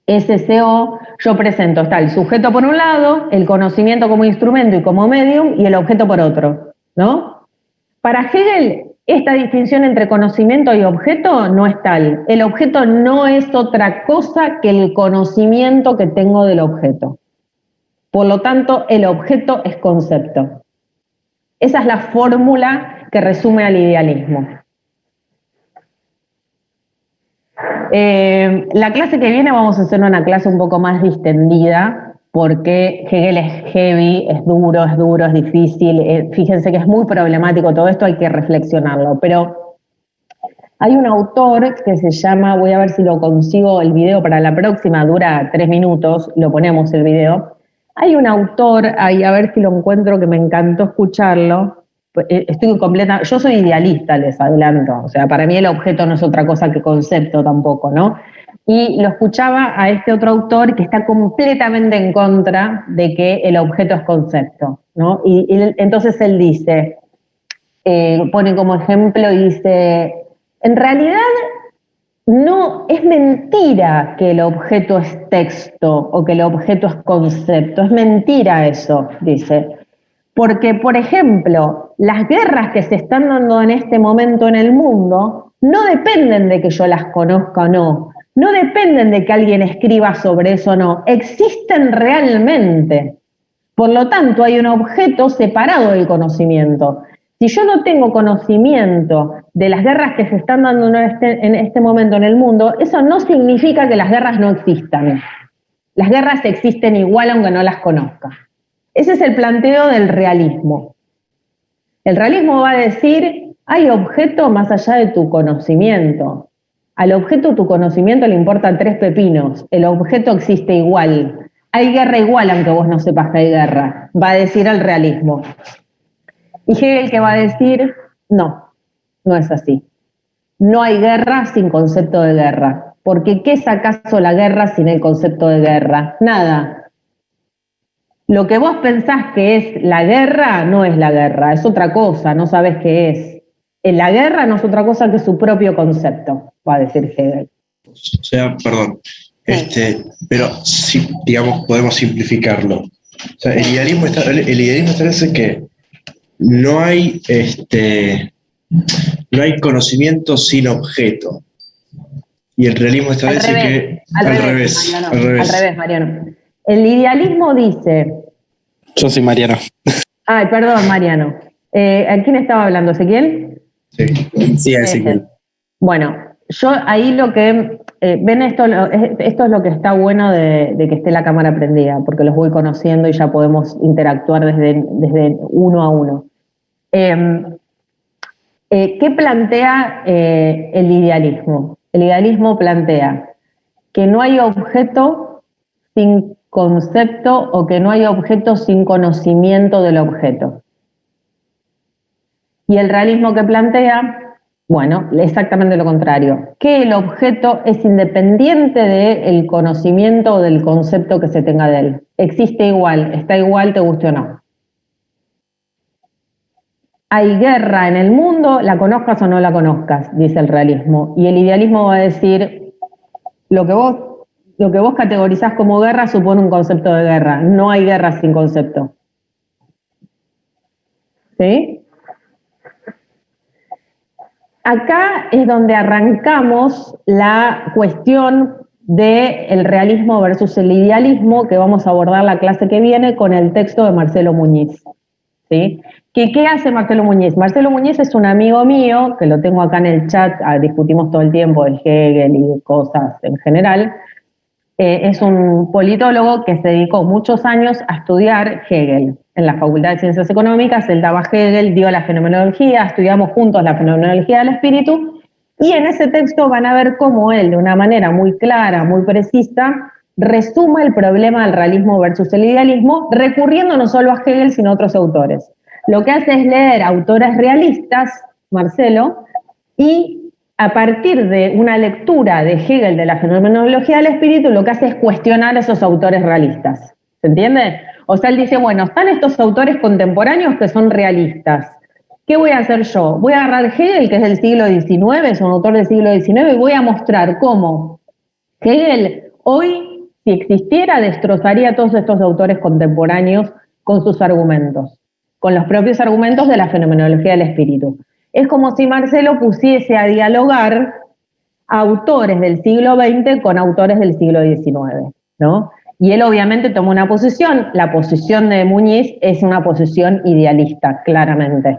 [SPEAKER 1] SCO yo presento, está el sujeto por un lado, el conocimiento como instrumento y como medium y el objeto por otro, ¿no? Para Hegel, esta distinción entre conocimiento y objeto no es tal. El objeto no es otra cosa que el conocimiento que tengo del objeto. Por lo tanto, el objeto es concepto. Esa es la fórmula que resume al idealismo. La clase que viene vamos a hacer una clase un poco más distendida, porque Hegel es heavy, es duro, es difícil. Fíjense que es muy problemático todo esto, hay que reflexionarlo. Pero hay un autor que se llama, voy a ver si lo consigo el video para la próxima, dura 3 minutos, lo ponemos el video. Hay un autor ahí, a ver si lo encuentro, que me encantó escucharlo. Yo soy idealista, les adelanto, o sea, para mí el objeto no es otra cosa que concepto tampoco, ¿no? Y lo escuchaba a este otro autor que está completamente en contra de que el objeto es concepto, ¿no? Y entonces él dice, pone como ejemplo y dice, en realidad no, es mentira que el objeto es texto o que el objeto es concepto, es mentira eso, dice. Porque, por ejemplo, las guerras que se están dando en este momento en el mundo no dependen de que yo las conozca o no, no dependen de que alguien escriba sobre eso o no, existen realmente. Por lo tanto, hay un objeto separado del conocimiento. Si yo no tengo conocimiento de las guerras que se están dando en este momento en el mundo, eso no significa que las guerras no existan. Las guerras existen igual aunque no las conozca. Ese es el planteo del realismo. El realismo va a decir, hay objeto más allá de tu conocimiento. Al objeto tu conocimiento le importan 3 pepinos. El objeto existe igual. Hay guerra igual aunque vos no sepas que hay guerra. Va a decir el realismo. Y Hegel que va a decir, no, no es así. No hay guerra sin concepto de guerra. Porque ¿qué es acaso la guerra sin el concepto de guerra? Nada. Lo que vos pensás que es la guerra no es la guerra, es otra cosa, no sabés qué es. La guerra no es otra cosa que su propio concepto, va a decir Hegel.
[SPEAKER 3] O sea, perdón, pero si, digamos, podemos simplificarlo. O sea, el idealismo establece que no hay, no hay conocimiento sin objeto. Y el realismo establece que... Al revés,
[SPEAKER 1] Mariano. El idealismo dice...
[SPEAKER 5] Yo soy Mariano.
[SPEAKER 1] Ay, perdón, Mariano. ¿A quién estaba hablando? ¿Ezequiel?
[SPEAKER 5] Sí, Ezequiel.
[SPEAKER 1] Bueno, yo ahí lo que... ven esto es lo que está bueno de que esté la cámara prendida, porque los voy conociendo y ya podemos interactuar desde uno a uno. ¿Qué plantea el idealismo? El idealismo plantea que no hay objeto sin concepto o que no hay objeto sin conocimiento del objeto. Y el realismo que plantea, bueno, exactamente lo contrario, que el objeto es independiente del conocimiento o del concepto que se tenga de él. Existe igual, está igual, te guste o no. Hay guerra en el mundo, la conozcas o no la conozcas, dice el realismo. Y el idealismo va a decir, lo que vos categorizás como guerra supone un concepto de guerra. No hay guerra sin concepto. ¿Sí? Acá es donde arrancamos la cuestión del realismo versus el idealismo, que vamos a abordar la clase que viene con el texto de Marcelo Muñiz. ¿Sí? ¿Qué hace Marcelo Muñiz? Marcelo Muñiz es un amigo mío, que lo tengo acá en el chat, discutimos todo el tiempo de Hegel y cosas en general. Es un politólogo que se dedicó muchos años a estudiar Hegel. En la Facultad de Ciencias Económicas, él daba Hegel, dio la fenomenología, estudiamos juntos la fenomenología del espíritu, y en ese texto van a ver cómo él, de una manera muy clara, muy precisa, resume el problema del realismo versus el idealismo, recurriendo no solo a Hegel, sino a otros autores. Lo que hace es leer autores realistas, Marcelo, y a partir de una lectura de Hegel de la fenomenología del espíritu, lo que hace es cuestionar a esos autores realistas. ¿Se entiende? O sea, él dice, bueno, están estos autores contemporáneos que son realistas. ¿Qué voy a hacer yo? Voy a agarrar Hegel, que es del siglo XIX, es un autor del siglo XIX, y voy a mostrar cómo Hegel hoy, si existiera, destrozaría a todos estos autores contemporáneos con sus argumentos, con los propios argumentos de la fenomenología del espíritu. Es como si Marcelo pusiese a dialogar a autores del siglo XX con autores del siglo XIX, ¿no? Y él obviamente tomó una posición, la posición de Muñiz es una posición idealista, claramente,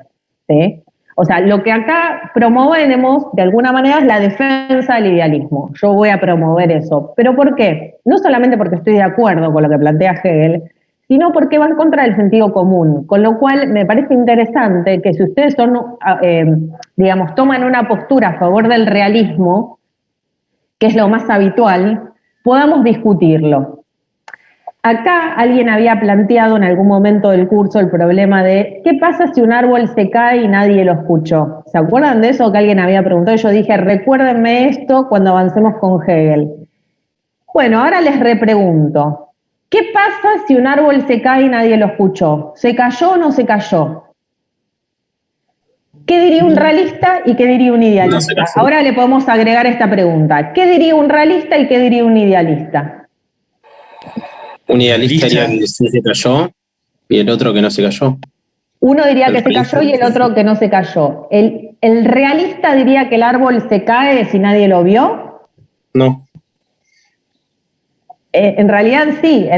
[SPEAKER 1] ¿sí? O sea, lo que acá promovemos, de alguna manera, es la defensa del idealismo. Yo voy a promover eso. ¿Pero por qué? No solamente porque estoy de acuerdo con lo que plantea Hegel, sino porque va en contra del sentido común. Con lo cual, me parece interesante que si ustedes son, digamos, toman una postura a favor del realismo, que es lo más habitual, podamos discutirlo. Acá alguien había planteado en algún momento del curso el problema de ¿qué pasa si un árbol se cae y nadie lo escuchó? ¿Se acuerdan de eso que alguien había preguntado? Yo dije, recuérdenme esto cuando avancemos con Hegel. Bueno, ahora les repregunto. ¿Qué pasa si un árbol se cae y nadie lo escuchó? ¿Se cayó o no se cayó? ¿Qué diría un realista y qué diría un idealista?
[SPEAKER 5] No,
[SPEAKER 1] ahora le podemos agregar esta pregunta. ¿Qué diría un realista y qué diría un idealista?
[SPEAKER 5] Un idealista diría que sí se cayó y el otro que no se cayó.
[SPEAKER 1] Uno diría que se cayó y el otro que no se cayó. ¿El realista diría que el árbol se cae si nadie lo vio?
[SPEAKER 5] No.
[SPEAKER 1] En realidad sí,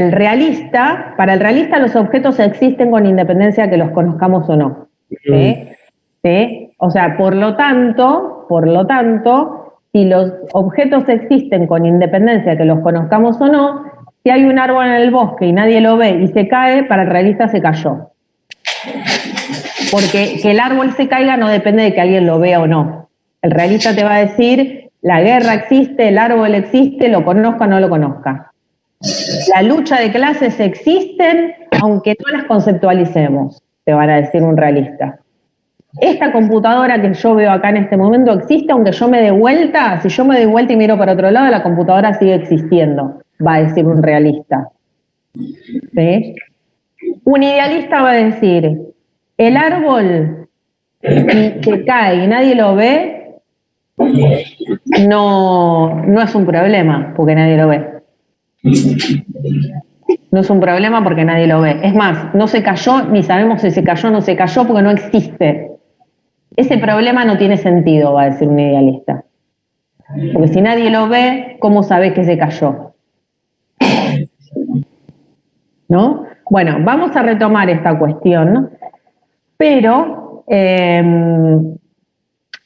[SPEAKER 1] para el realista los objetos existen con independencia de que los conozcamos o no. ¿Sí? ¿Sí? O sea, por lo tanto, si los objetos existen con independencia de que los conozcamos o no, si hay un árbol en el bosque y nadie lo ve y se cae, para el realista se cayó. Porque que el árbol se caiga no depende de que alguien lo vea o no. El realista te va a decir, la guerra existe, el árbol existe, lo conozca o no lo conozca. La lucha de clases existen, aunque no las conceptualicemos, te van a decir un realista. Esta computadora que yo veo acá en este momento existe, aunque yo me dé vuelta. Si yo me doy vuelta y miro para otro lado, la computadora sigue existiendo, va a decir un realista. ¿Sí? Un idealista va a decir, el árbol, si se cae y nadie lo ve, no es un problema, porque nadie lo ve. No es un problema porque nadie lo ve. Es más, no se cayó, ni sabemos si se cayó o no se cayó, porque no existe. Ese problema no tiene sentido, va a decir un idealista. Porque si nadie lo ve, ¿cómo sabés que se cayó? ¿No? Bueno, vamos a retomar esta cuestión, ¿no? Pero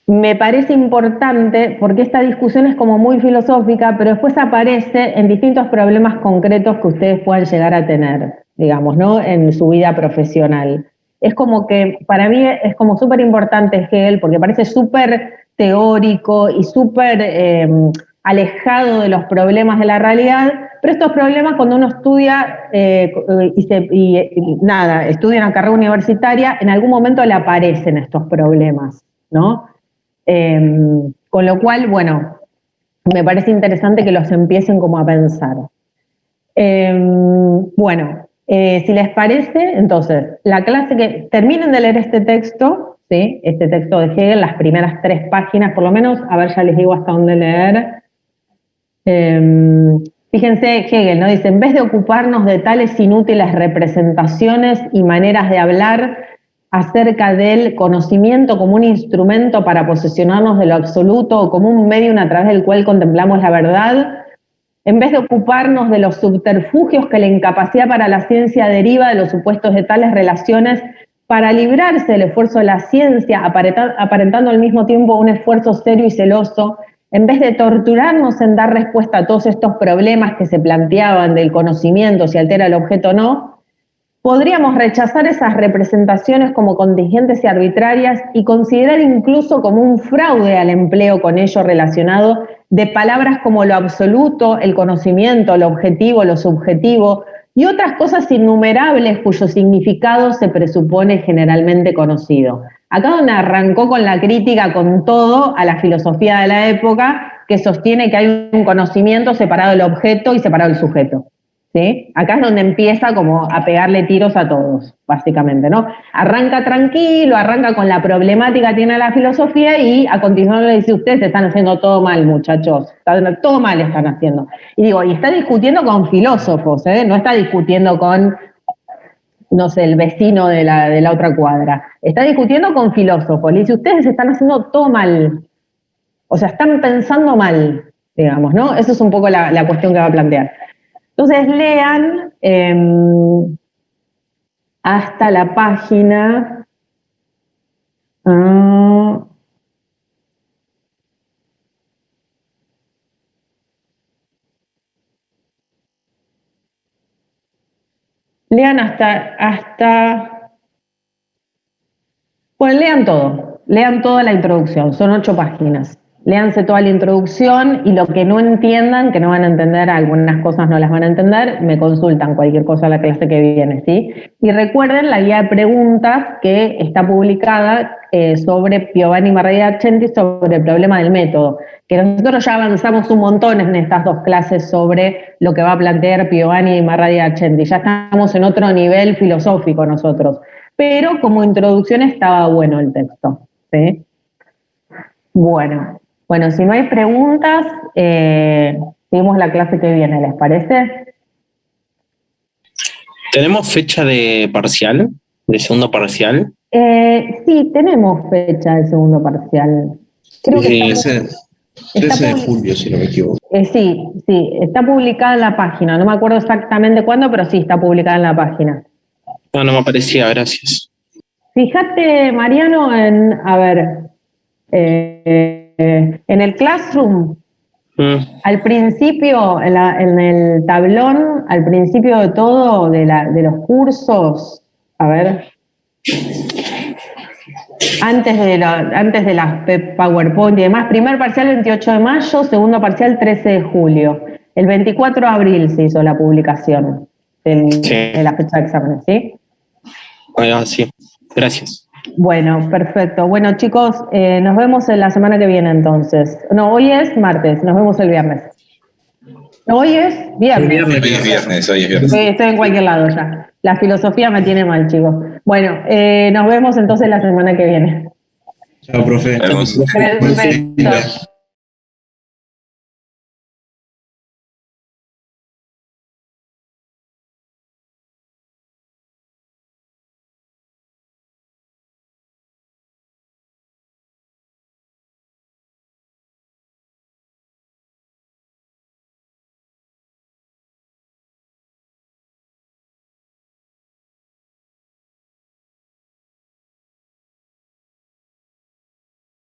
[SPEAKER 1] me parece importante, porque esta discusión es como muy filosófica, pero después aparece en distintos problemas concretos que ustedes puedan llegar a tener, digamos, ¿no? En su vida profesional. Es como que, para mí es como súper importante Hegel, porque parece súper teórico y súper alejado de los problemas de la realidad, pero estos problemas cuando uno estudia estudia una carrera universitaria, en algún momento le aparecen estos problemas, ¿no? Con lo cual, bueno, me parece interesante que los empiecen como a pensar. Si les parece, entonces, la clase que terminen de leer este texto, ¿sí? Este texto de Hegel, las primeras 3 páginas por lo menos, a ver, ya les digo hasta dónde leer. Fíjense, Hegel, ¿no? Dice, en vez de ocuparnos de tales inútiles representaciones y maneras de hablar acerca del conocimiento como un instrumento para posesionarnos de lo absoluto o como un medio a través del cual contemplamos la verdad, en vez de ocuparnos de los subterfugios que la incapacidad para la ciencia deriva de los supuestos de tales relaciones, para librarse del esfuerzo de la ciencia, aparentando al mismo tiempo un esfuerzo serio y celoso, en vez de torturarnos en dar respuesta a todos estos problemas que se planteaban del conocimiento, si altera el objeto o no, podríamos rechazar esas representaciones como contingentes y arbitrarias y considerar incluso como un fraude al empleo con ello relacionado de palabras como lo absoluto, el conocimiento, lo objetivo, lo subjetivo y otras cosas innumerables cuyo significado se presupone generalmente conocido. Acá donde arrancó con la crítica con todo a la filosofía de la época que sostiene que hay un conocimiento separado del objeto y separado del sujeto. ¿Sí? Acá es donde empieza como a pegarle tiros a todos, básicamente, ¿no? Arranca tranquilo, arranca con la problemática que tiene la filosofía y a continuación le dice, ustedes están haciendo todo mal, muchachos, todo mal están haciendo. Y digo, y está discutiendo con filósofos, ¿eh? No está discutiendo con, no sé, el vecino de la otra cuadra. Está discutiendo con filósofos. Le dice, ustedes están haciendo todo mal. O sea, están pensando mal, digamos, ¿no? Eso es un poco la cuestión que va a plantear. Entonces lean hasta la página lean bueno, lean toda la introducción, son 8 páginas. Léanse toda la introducción y lo que no entiendan, que no van a entender, algunas cosas no las van a entender, me consultan cualquier cosa a la clase que viene, ¿sí? Y recuerden la guía de preguntas que está publicada sobre Piovani y Marradi-Argenti sobre el problema del método, que nosotros ya avanzamos un montón en estas 2 clases sobre lo que va a plantear Piovani y Marradi-Argenti, ya estamos en otro nivel filosófico nosotros, pero como introducción estaba bueno el texto, ¿sí? Bueno, si no hay preguntas, seguimos la clase que viene, ¿les parece?
[SPEAKER 7] ¿Tenemos fecha de parcial? ¿De segundo parcial?
[SPEAKER 1] Sí, tenemos fecha de segundo parcial. Creo que
[SPEAKER 3] ese 13 de julio, si no me equivoco.
[SPEAKER 1] Sí, está publicada en la página. No me acuerdo exactamente cuándo, pero sí está publicada en la página.
[SPEAKER 7] No me aparecía, gracias.
[SPEAKER 1] Fíjate, Mariano, en el Classroom, al principio, en el tablón, al principio de todo, de los cursos, antes de las PowerPoint y demás, primer parcial 28 de mayo, segundo parcial 13 de julio. El 24 de abril se hizo la publicación de la fecha de exámenes, ¿sí?
[SPEAKER 7] Sí, gracias.
[SPEAKER 1] Bueno, perfecto. Bueno, chicos, nos vemos en la semana que viene entonces. No, hoy es martes, nos vemos el viernes. No, hoy es viernes.
[SPEAKER 6] Hoy es viernes.
[SPEAKER 1] Estoy en cualquier lado ya. La filosofía me tiene mal, chicos. Bueno, nos vemos entonces la semana que viene.
[SPEAKER 3] Chao, profe.
[SPEAKER 6] Hermoso.
[SPEAKER 1] Perfecto.